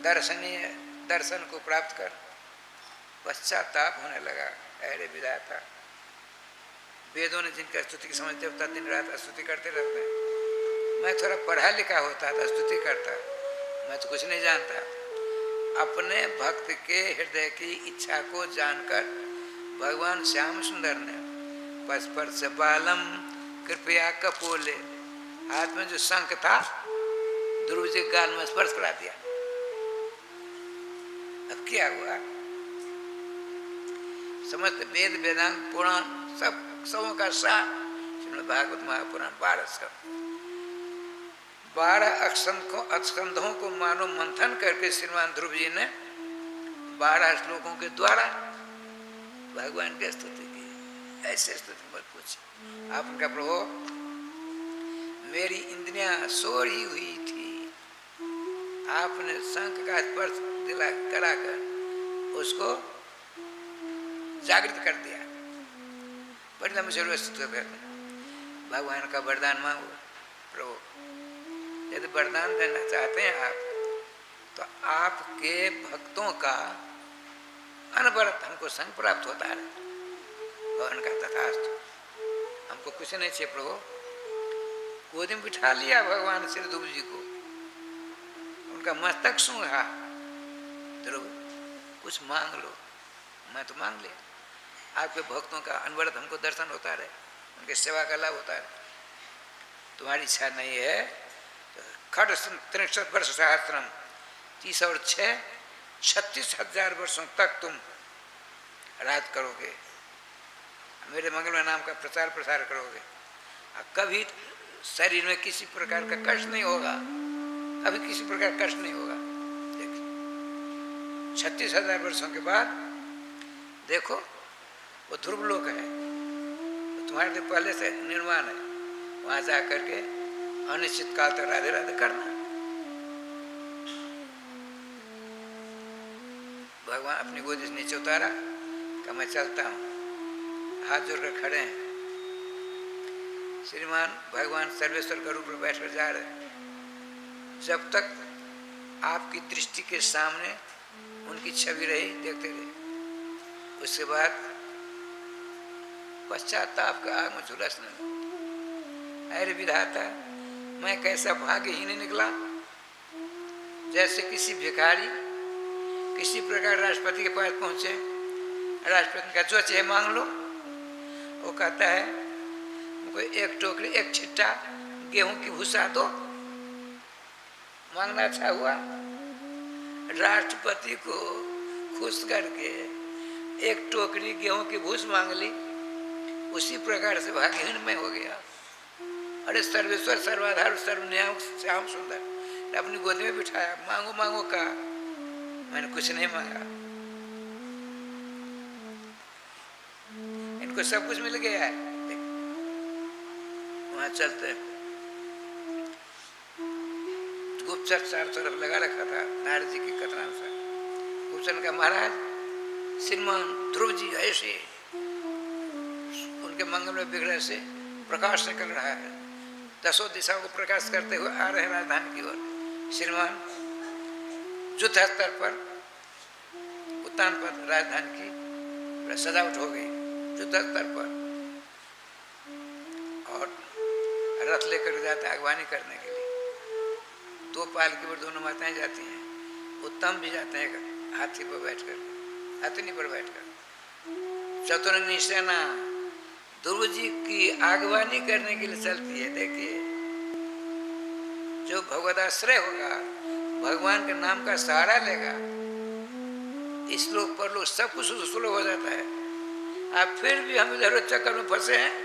दर्शनीय दर्शन को प्राप्त कर पश्चाताप होने लगा। अरे विधाता, वेदों ने जिनका स्तुति की समझ देवता दिन रात स्तुति करते रहते हैं। मैं थोड़ा पढ़ा लिखा होता तो स्तुति करता, मैं तो कुछ नहीं जानता। अपने भक्त के हृदय की इच्छा को जानकर भगवान श्याम सुंदर ने पस्पर्श बालम कृपया कपोले, हाथ में जो शंख था ध्रुव जी गाल में स्पर्श करा दिया। अब क्या हुआ? समस्त वेद वेदांत पुराण सबों का सार श्रीमद् भागवत महापुराण 12 स्कंधों को मानो मंथन करके श्रीमान ध्रुव जी ने 12 श्लोकों के द्वारा भगवान की स्तुति की। ऐसे स्तुति मत पूछिए। आप उनका प्रभु, मेरी इंद्रियां सो रही हुई थी, आपने शंख का स्पर्श दिला कराकर उसको जागृत कर दिया। बड़ी लंबी से व्यवस्थित करते हैं। भगवान का वरदान मांगो, प्रभु यदि वरदान देना चाहते हैं आप, तो आपके भक्तों का अनवरत हमको संग प्राप्त होता है। भगवान का तथास्तु, हमको कुछ नहीं चाहिए प्रभु। गोदी में बिठा लिया भगवान श्री ध्रुव जी को, उनका मस्तक सूंघा, ध्रुव कुछ मांग लो। मैं तो मांग लिया। आपके भक्तों का अनवरत हमको दर्शन होता रहे, उनके सेवा का लाभ होता रहे। तुम्हारी इच्छा नहीं है तो खट 63 वर्ष सहस्त्रम 30 और 6 36,000 वर्षों तक तुम राज करोगे, मेरे मंगलमय नाम का प्रचार प्रसार करोगे। कभी शरीर में किसी प्रकार का कष्ट नहीं होगा, कभी किसी प्रकार का कष्ट नहीं होगा। देखिए 36,000 वर्षों के बाद देखो वो ध्रुव लोक है, तो तुम्हारे लिए पहले से निर्माण है। वहां जा करके अनिश्चित काल तक राधे राधे करना। भगवान अपनी गोदी से नीचे उतारा, कहा मैं चलता हूँ। हाथ जोड़कर खड़े हैं। श्रीमान भगवान सर्वेश्वर का रूप में बैठकर जा रहे हैं। जब तक आपकी दृष्टि के सामने उनकी छवि रही, देखते रहे। उसके बाद पश्चाताप का आग में झुलसने लगा। अरे विधाता, मैं कैसा भाग्यहीन निकला। जैसे किसी भिखारी किसी प्रकार राष्ट्रपति के पास पहुंचे, राष्ट्रपति का जो चाहे मांग लो। वो कहता है मुझको एक टोकरी, एक छिट्टा गेहूं की भूसा दो। मांगना अच्छा हुआ। राष्ट्रपति को खुश करके एक टोकरी गेहूं की भूस मांग ली। उसी प्रकार से भाग्यहीन में हो गया। अरे सर्वेश्वर सर्वाधार सर्वन्यायक श्याम सुंदर अपनी गोदी में बिठाया। मांगो मांगो कहा, मैंने कुछ नहीं मांगा। इनको सब कुछ मिल गया है। वहां चलते गुप्तचर चारों तरफ लगा रखा था नारद जी की कथनानुसार। गुप्तचर का महाराज श्रीमान ध्रुव जी ऐसे उनके मंगल में विग्रह से प्रकाश निकल रहा है। 10 दिशाओं को प्रकाश करते हुए आ रहे हैं राजधानी की ओर। श्रीमान युद्ध स्तर पर उत्तान पर राजधानी की सजावट हो गई युद्ध स्तर पर, और रथ लेकर जाते अगवानी करने के लिए। 2 पालकी पर दोनों माताएं जाती हैं। उत्तम भी जाते हैं हाथी पर बैठकर, हाथी पर बैठकर। चतुरंगी सेना ध्रुव जी की आगवानी करने के लिए चलती है। देखिए जो भगवदाश्रय होगा, भगवान के नाम का सहारा लेगा, इस लोक पर लोग सब कुछ सुलभ हो जाता है। आप फिर भी हम इधर चक्कर में फंसे हैं।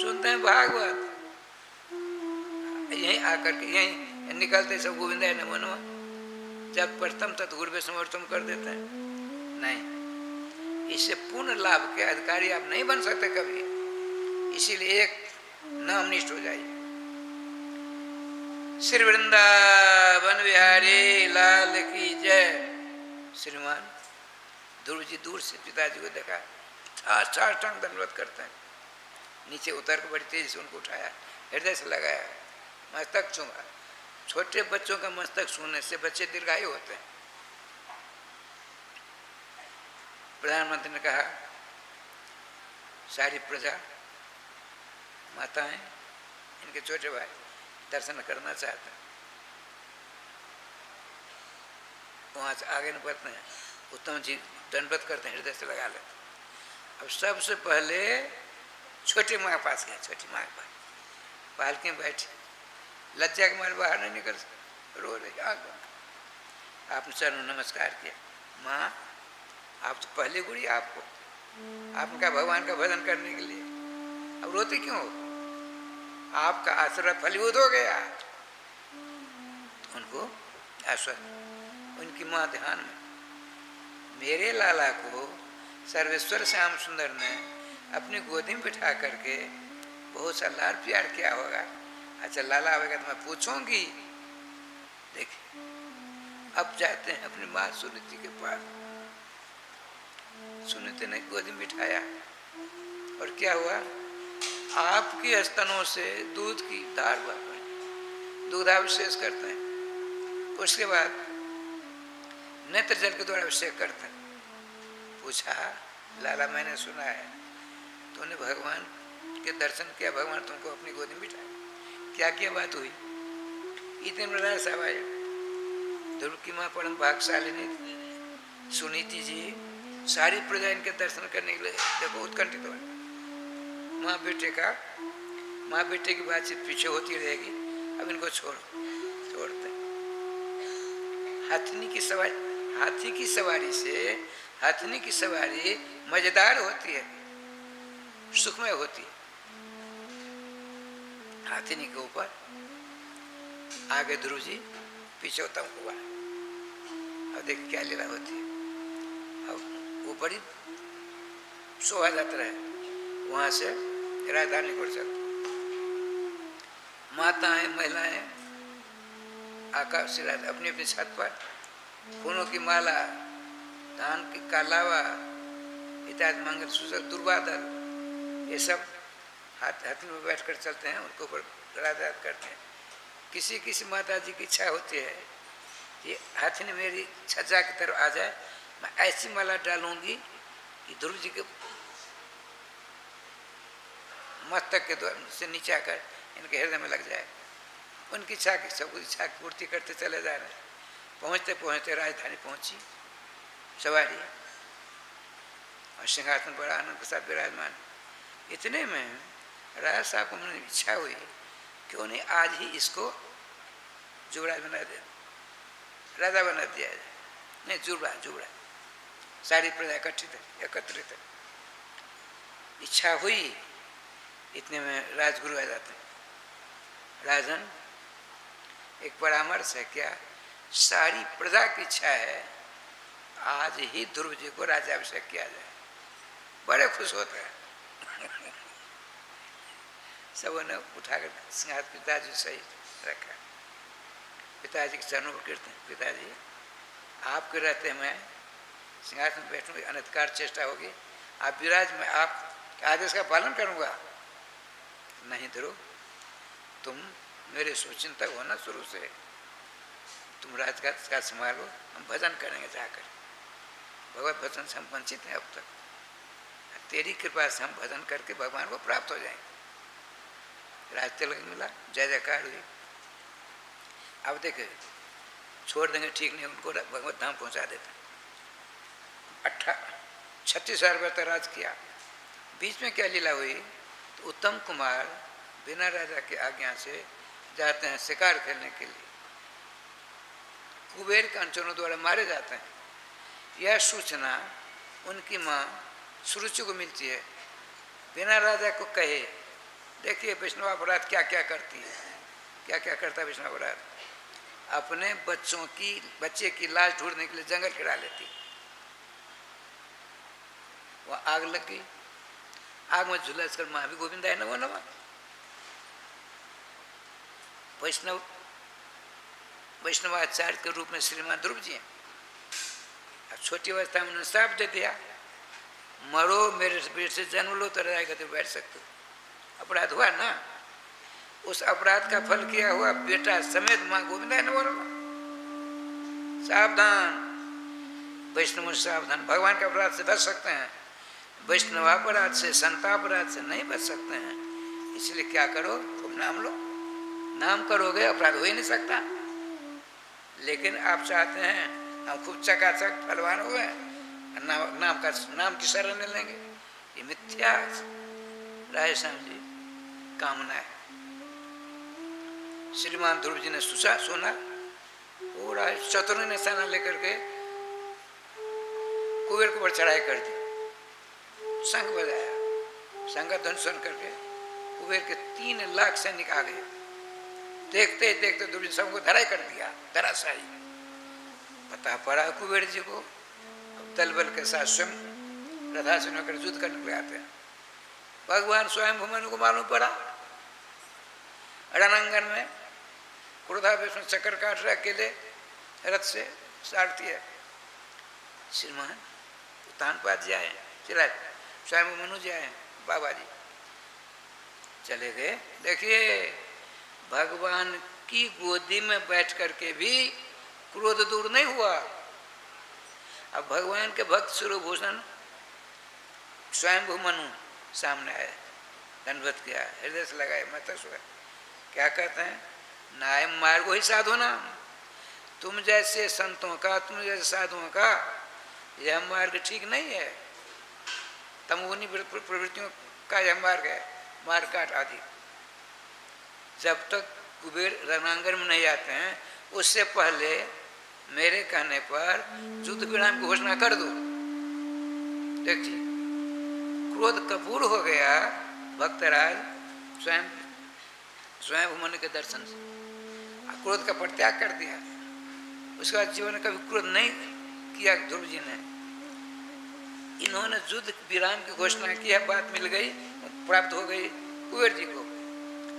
सुनते हैं भागवत, यहीं आकर के यहीं निकलते सब गोविंद है नमो नमः। जब प्रथम तत् गुरुवे समर्थन कर देते हैं। नहीं, इससे पूर्ण लाभ के अधिकारी आप नहीं बन सकते कभी। इसीलिए एक नामनिष्ठ हो जाइए। श्री वृंदावन बिहारी लाल की जय। श्रीमान ध्रुव जी दूर से पिताजी को देखा, साष्टांग दंडवत करते हैं। नीचे उतर के बड़ी तेजी से उनको उठाया, हृदय से लगाया, मस्तक छूंगा। छोटे बच्चों का मस्तक छूने से बच्चे दीर्घायु होते हैं। प्रधानमंत्री ने कहा सारी प्रजा माताएं इनके छोटे भाई दर्शन करना चाहते हैं। वहां से आगे न बढ़ते हैं। उत्तम जी दंडवत करते हैं, हृदय से लगा लेते। अब सबसे पहले छोटी माँ के पास गया। छोटी माँ के पास पालकी में बैठी, लज्जा के मारे बाहर नहीं निकल सकते, रो रही। आपने चरण नमस्कार किया। माँ आप तो पहले गुड़ी, आपको आपने कहा भगवान का भजन करने के लिए, अब रोते क्यों हो? आपका आशीर्वाद फलीभूत हो गया। उनको आश्वासन। उनकी माँ ध्यान में, मेरे लाला को सर्वेश्वर श्याम सुंदर ने अपनी गोदी में बिठा करके बहुत सा लाड़ प्यार किया होगा। अच्छा लाला आएगा तो मैं पूछूंगी। देखिए अब जाते हैं अपनी माँ सुनीति के पास। सुनीति ने गोदी में बिठाया, क्या हुआ, आपके स्तनों से दूध की धार बह पड़ी, दूधाभिषेक करते हैं। उसके बाद नेत्र जल के द्वारा अभिषेक करते हैं। पूछा, लाला मैंने सुना है तूने भगवान के दर्शन किया, भगवान तुमको अपनी गोद में बिठाया, क्या क्या बात हुई? इतने में राजा साहब आए। ध्रुव की माँ परम भाग्यशालिनी सुनीति जी सारी प्रजा इनके दर्शन करने के लिए देखो उत्कंठित हो। माँ बेटे की बातचीत पीछे होती रहेगी, अब इनको छोड़ते। हाथी की सवारी मजेदार होती है, सुखमय होती है। हाथी के ऊपर आगे ध्रुव जी, पीछे उत्तम कुमार। अब देख क्या लीला होती है। अब वो बड़ी शोभा यात्रा है, वहां से राजधानी को चलती। माताएं महिलाएं आकाश से अपनी अपनी छत पर फूलों की माला, धान का लावा इत्यादि, मंगल सूचक, दुर्वादल, ये सब हाथी में बैठ कर चलते हैं, उनके ऊपर राधा करते हैं। किसी किसी माता जी की इच्छा होती है कि हाथी ने मेरी छज्जा की तरफ आ जाए, मैं ऐसी माला डालूंगी कि ध्रुव जी के मस्तक के द्वार से नीचे आकर इनके हृदय में लग जाए। उनकी इच्छा की सब इच्छा की पूर्ति करते चले जा रहे हैं। पहुँचते पहुँचते राजधानी पहुँची सवारी, और सिंहासन बड़ा आनंद के साथ विराजमान। इतने में राजा साहब को उन्होंने इच्छा हुई कि उन्हें आज ही इसको जुबराज बना दे, राजा बना दिया जाए। नहीं, जुबरा सारी प्रजा एकत्रित है। इच्छा हुई, इतने में राजगुरु आ जाते हैं। राजन, एक परामर्श है क्या? सारी प्रजा की इच्छा है आज ही ध्रुव जी को राजाभिषेक किया जाए। बड़े खुश होते हैं। सबने उठाकर सिंहासन पिताजी सही रखा। पिताजी के चरणों पर गिरते हैं, पिताजी आपके रहते मैं सिंहासन में बैठूंगी, अनधिकार चेष्टा होगी, आप विराज में आप आदेश का पालन करूंगा। नहीं ध्रुव, तुम मेरे सुचिंतक हो ना शुरू से, तुम राज का संभालो, हम भजन करेंगे जाकर। भगवत भजन से हम वंचित हैं अब तक, तेरी कृपा से हम भजन करके भगवान को प्राप्त हो जाएंगे। राज तिलक मिला, जय जयकार हुई। अब देखे छोड़ देंगे ठीक नहीं, उनको भगवत धाम पहुंचा देते। 36 वर्ष तक राज किया। बीच में क्या लीला हुई, तो उत्तम कुमार बिना राजा की आज्ञा से जाते हैं शिकार खेलने के लिए, कुबेर के अंचलों द्वारा मारे जाते हैं। यह सूचना उनकी माँ सुरुचि को मिलती है, बिना राजा को कहे। देखिए वैष्णव अपराध क्या क्या करती है, क्या क्या करता है वैष्णव अपराध। अपने बच्चे की लाश ढूंढने के लिए जंगल गिरा लेती। वह आग लग गई, आग में झुलस कर माँ भी गोविंदाय नमो नमः। वैष्णवाचार्य के रूप में श्रीमान ध्रुव जी हैं। छोटी अवस्था में उन्होंने श्राप दे दिया, मरो मेरे पेट से जन्म लो तो राजा गति बैठ सकते। अपराध हुआ ना, उस अपराध का फल क्या हुआ, बेटा समेत माँ गोविंदाय नमो नमः। सावधान वैष्णव, सावधान। भगवान के अपराध से बच सकते हैं, वैष्णवापराध से, संतापराध से नहीं बच सकते हैं। इसलिए क्या करो, तुम नाम लो। नाम करोगे अपराध हो ही नहीं सकता। लेकिन आप चाहते हैं हम खूब चकाचक फलवान हुए, नाम की शरण ले लेंगे, ये मिथ्या रायश्याम जी कामना है। श्रीमान ध्रुव जी ने सुना, पूरा चतुर ने सेना लेकर के कुबेर को ऊपर चढ़ाई कर दी, शंख बजाया, शंख ध्वनि सुन करके कुबेर के 3 लाख सैनिक आ गए। देखते ही देखते ध्रुव जी सबको धराई कर दिया, धराशायी। पता पड़ा कुबेर जी को, अब दल बल के साथ स्वयं रथासीन होकर युद्ध करने के आते हैं। भगवान स्वयं भूमन को मालूम पड़ा, रणांगन में क्रोधावेश में चक्कर काट रहे अकेले रथ से सारथी है। श्रीमान उत्तानपाद जी आए, चिल्लाए, स्वयं मनु जी आए, बाबा जी चले गए। देखिए भगवान की गोदी में बैठ करके भी क्रोध दूर नहीं हुआ। अब भगवान के भक्त सूर्यभूषण स्वयंभू मनु सामने आए, दंडवत किया, हृदय से लगाए, माता सुबह क्या कहते हैं, नायम मार्गो ही साधु नाम, तुम जैसे संतों का, तुम जैसे साधुओं का यह मार्ग ठीक नहीं है। तमोगुनी प्रवृत्तियों का यह मार्ग है, मार्ग काट आदि। जब तक कुबेर रणांगण में नहीं आते हैं उससे पहले मेरे कहने पर युद्ध विराम की घोषणा कर दो। देखिए क्रोध कपूर हो गया भक्तराज स्वयं मनु के दर्शन से, क्रोध का परित्याग कर दिया। उसके बाद जीवन में कभी क्रोध नहीं किया ध्रुव जी ने। इन्होंने युद्ध विराम की घोषणा की है, बात मिल गई, प्राप्त हो गई कुबेर जी को।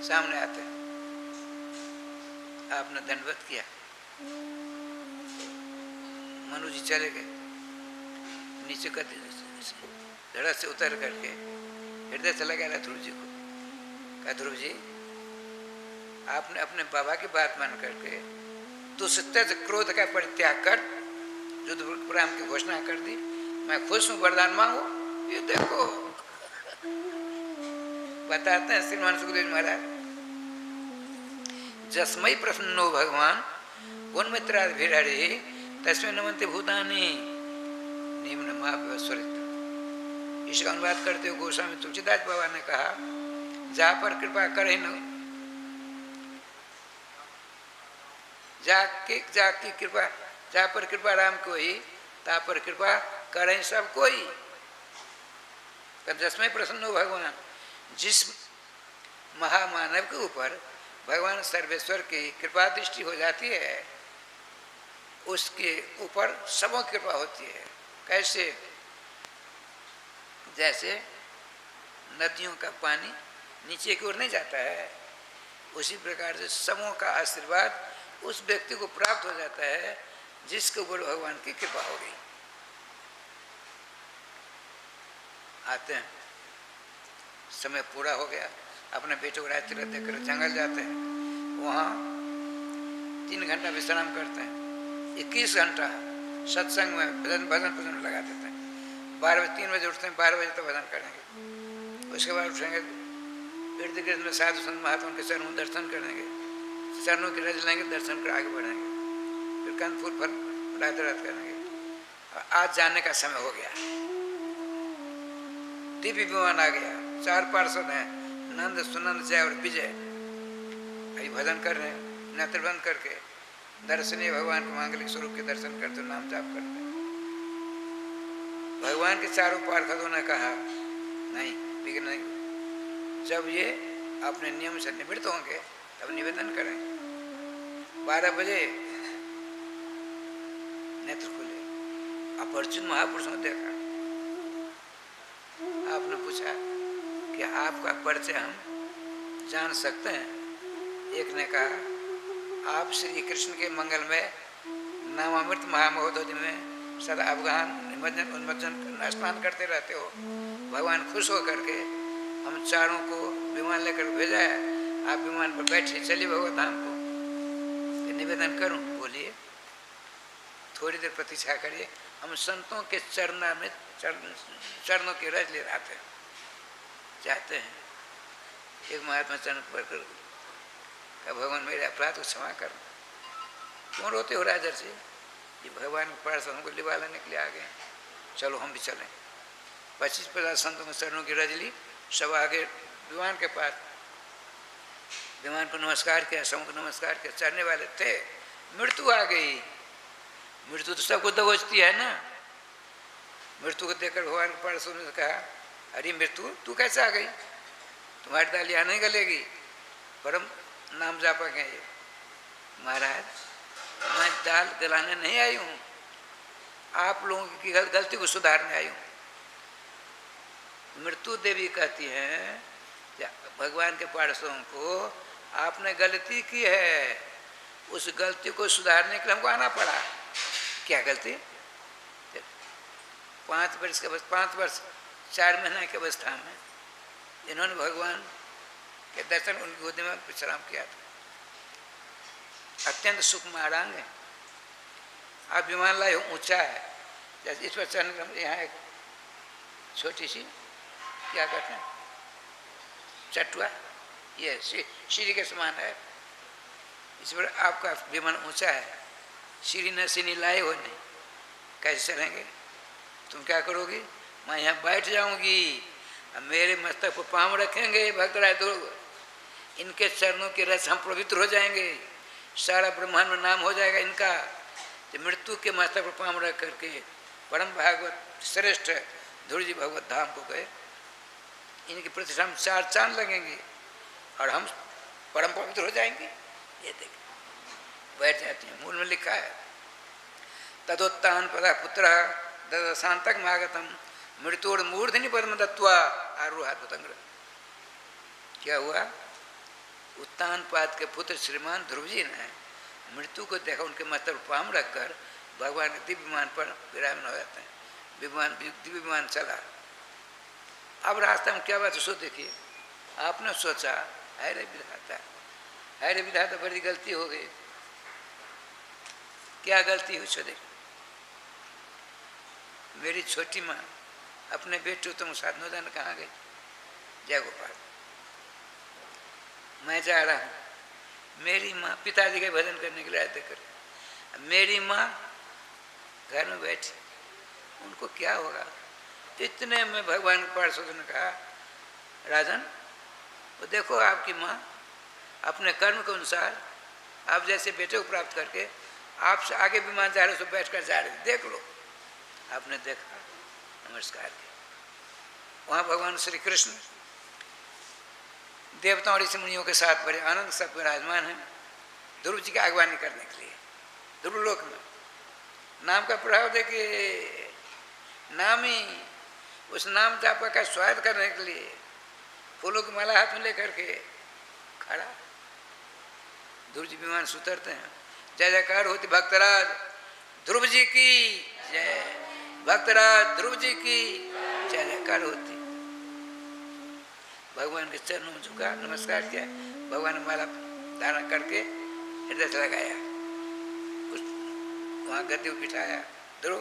सामने आते आपने दंडवत किया, मनु जी चले गए नीचे कर धड़ा से उतर करके हृदय से लगा रहा ध्रुव जी को। कहा ध्रुव जी आपने अपने बाबा की बात मान करके दुष्ट क्रोध का परित्याग कर युद्ध विराम की घोषणा कर दी। मैं खुश हूँ, वरदान मांगो। ये देखो बताते हैं श्रीमान सुखदेव महाराज, जस्मय प्रसन्नो भगवान गुणमित्राद भिरारी तस्में नमन्ते भूतानि निम्न महाव्यवस्वरित। इसका अनुवाद करते हुए गोस्वामी तुलसीदास बाबा ने कहा, जा पर कृपा करे न जाकी कृपा, जा पर कृपा राम कोई, ता पर कृपा करें सब कोई। जस्मय प्रसन्न हो भगवान, जिस महामानव के ऊपर भगवान सर्वेश्वर की कृपा दृष्टि हो जाती है उसके ऊपर सबों की कृपा होती है। कैसे? जैसे नदियों का पानी नीचे की ओर नहीं जाता है, उसी प्रकार से सबों का आशीर्वाद उस व्यक्ति को प्राप्त हो जाता है जिसके ऊपर भगवान की कृपा हो गई। आते हैं, समय पूरा हो गया, अपने बेटों को रात्रि देकर जंगल जाते हैं, वहाँ 3 घंटा विश्राम करते हैं, 21 घंटा सत्संग में भजन लगा देते हैं। 3 बजे उठते हैं, 12 बजे तक भजन करेंगे। उसके बाद उठेंगे, इर्द गिर्द में साधु संत महात्मा के चरणों दर्शन करेंगे, चरणों की रज लेंगे, दर्शन कर आगे बढ़ेंगे, फिर कंदफूल फल रात करेंगे। आज जाने का समय हो गया, दिव्य विमान आ गया, 4 पार्षद हैं, नंद सुनंद जय और विजय, अभी भजन कर रहे हैं, नेत्र बंद करके दर्शनीय भगवान के मांगलिक स्वरूप के दर्शन करते, नाम जाप करते। भगवान के चारों पार्षदों ने कहा नहीं, विघ्न नहीं, जब ये अपने नियम से निवृत्त होंगे तब निवेदन करें। 12 बजे नेत्र खुले, अपरिचित महापुरुषों ने देखा, आपने पूछा कि आपका परिचय हम जान सकते हैं? एक ने कहा आप श्री कृष्ण के मंगल में नामामृत महामहोदधि में सदा अवगाहन निमज्जन उन्मज्जन स्नान करते रहते हो, भगवान खुश हो करके हम चारों को विमान लेकर भेजा है, आप विमान पर बैठिए, चलिए भगवत धाम को। निवेदन करूं? बोलिए। थोड़ी देर प्रतीक्षा करिए, हम संतों के चरणों के रज ले आते हैं, चाहते हैं। एक महात्मा चरण पर का भगवान मेरे अपराध को क्षमा कर। क्यों रोते हो राजर से? ये भगवान के पास हमको लिवा लेने के लिए आ गए, चलो हम भी चलें। 25-50 संतों के चरणों की रज ली, सब आगे विमान के पास, विमान को नमस्कार किया, सबको नमस्कार किया, चढ़ने वाले थे, मृत्यु आ गई। मृत्यु तो सबको दबोचती है ना। मृत्यु को देखकर भगवान के पार्षदों ने कहा, अरे मृत्यु तू कैसे आ गई? तुम्हारी दाल यहाँ नहीं गलेगी, परम नाम जापा के। महाराज मैं दाल गलाने नहीं आई हूँ, आप लोगों की गलती को सुधारने आई हूँ। मृत्यु देवी कहती हैं भगवान के पार्षदों को, आपने गलती की है, उस गलती को सुधारने के लिए हमको आना पड़ा। क्या गलती? 5 वर्ष के 5 वर्ष 4 महीने की अवस्था में इन्होंने भगवान के दर्शन उनकी गोदी में विश्राम किया था। अत्यंत सूक्ष्म आड़ांग है। आप विमान लाए हो, ऊंचा है, जैसे इस पर चढ़ने यहाँ एक छोटी सी क्या कहते हैं चटुआ, ये सीढ़ी के समान है। इस पर आपका विमान ऊंचा है, सीढ़ी न सीढ़ी लाए हो नहीं, कैसे चढ़ेंगे? तुम क्या करोगी? मैं यहाँ बैठ जाऊंगी, मेरे मस्तक पर पाँव रखेंगे भक्तराज ध्रुव, इनके चरणों के रस हम पवित्र हो जाएंगे, सारा ब्रह्मांड में नाम हो जाएगा इनका। तो मृत्यु के मस्तक पर पाँव रख करके परम भागवत श्रेष्ठ ध्रुव जी भगवत धाम को गए। इनकी प्रतिष्ठा हम 4 चांद लगेंगे और हम परम पवित्र हो जाएंगे। ये देख बैठ जाते हैं। मूल में लिखा है तदोत्तान पदा पुत्र दशांतक मागतम मृत्योर मूर्धनि पद्म दत्वा आरोहा पतंग। क्या हुआ? उत्तान पाद के पुत्र श्रीमान ध्रुव जी ने मृत्यु को देखा, उनके मस्तक पर पाम रखकर भगवान के दिव्य विमान पर विराजमान हो जाते हैं। दिव्य विमान चला। अब रास्ते में क्या बात है सो देखिए। आपने सोचा अरे विधाता, अरे विधाता बड़ी गलती हो गई। क्या गलती हुई सो देखिए। मेरी छोटी माँ अपने बेटों तुम साथ न जाने कहाँ गई? जय गोपाल। मैं जा रहा हूँ, मेरी माँ पिताजी के भजन करने के लिए आते कर, मेरी माँ घर में बैठी, उनको क्या होगा? इतने में भगवान के पार्षद ने कहा राजन वो देखो आपकी माँ अपने कर्म के अनुसार आप जैसे बेटे को प्राप्त करके आपसे आगे विमान जा रहे हो, बैठ कर जा रहे, देख लो। आपने देखा, नमस्कार किया। वहाँ भगवान श्री कृष्ण देवताओं और ऋषि मुनियों के साथ बड़े आनंद सब विराजमान हैं ध्रुव जी की अगवानी करने के लिए। ध्रुव लोक में नाम का प्रभाव देखिए, नाम ही उस नाम जापा का स्वागत करने के लिए फूलों की माला हाथ में लेकर के खड़ा ध्रुव जी विमान से उतरते हैं। जय जयकार होती भक्तराज ध्रुव जी की जय, भक्तराज ध्रुव जी की जय जयकार होती। भगवान के चरणों में झुका, नमस्कार किया। भगवान ने माला धारण करके हृदय से लगाया, उस वहाँ गद्दी को बिठाया। ध्रुव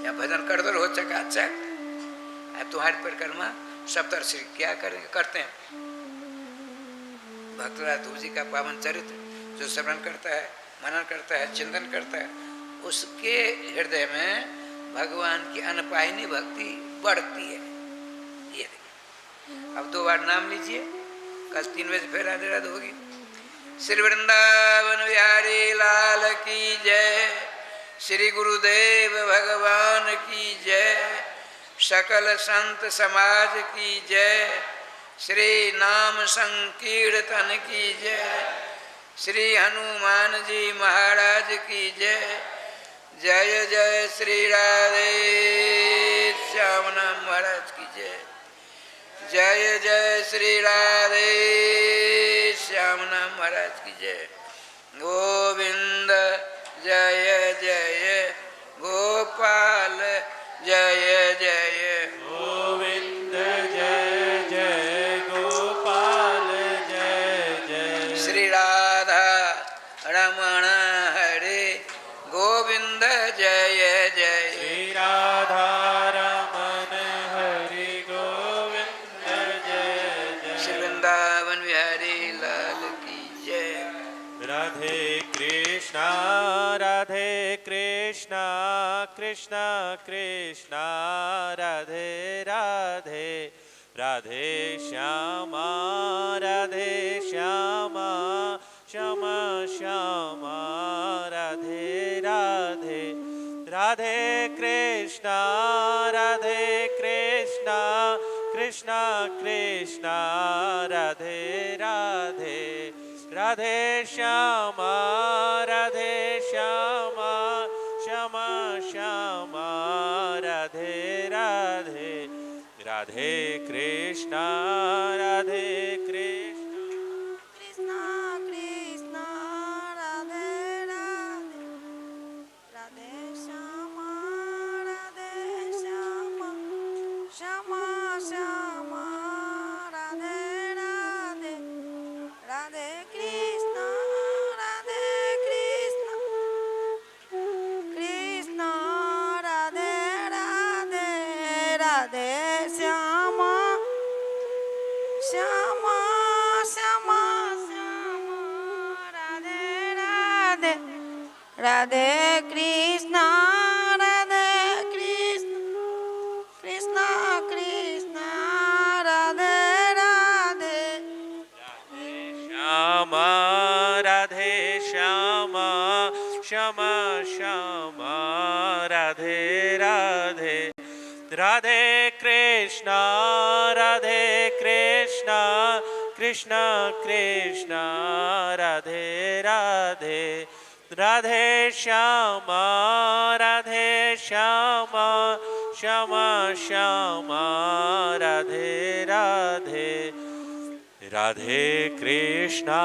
यहाँ भजन कर दो हो चकाचक, अब तुम्हारी परिक्रमा सप्तर्षि क्या करेंगे? करते हैं। भक्तराज ध्रुव जी का पावन चरित्र जो श्रवण करता है, मनन करता है, चिंतन करता है, उसके हृदय में भगवान की अनपायनी भक्ति बढ़ती है। ये देखिए, अब 2 बार नाम लीजिए, कल 3 बजे फिर राधे राधे होगी। श्री वृंदावन बिहारी लाल की जय, श्री गुरुदेव भगवान की जय, सकल संत समाज की जय, श्री नाम संकीर्तन की जय, श्री हनुमान जी महाराज की जय। जय जय श्री राधे श्याम नाम महाराज की जय। जय जय श्री राधे श्याम नाम महाराज की जय। गोविंद जय जय गोपाल जय जय गोविंद जय जय गोपाल जय जय। श्री राधा रमण हरे गोविंद जय जय। श्री राधा रमण हरि गोविंद जय जय। श्री वृंदावन बिहारी लाल की जय। राधे कृष्णा कृष्ण कृष्ण राधे राधे, राधे श्यामा श्यामा श्यामा राधे राधे। राधे कृष्णा कृष्ण कृष्ण राधे राधे, राधे श्यामा श्यामा श्यामा राधे राधे। राधे कृष्णा कृष्णा कृष्णा राधे राधे, राधे श्यामा श्यामा श्यामा राधे कृष्ण कृष्ण कृष्ण राधे राधे श्यामा राधे श्यामा श्यामा श्यामा राधे राधे राधे कृष्णा कृष्ण कृष्ण राधे राधे राधे श्यामा श्यामा श्यामा राधे राधे राधे कृष्णा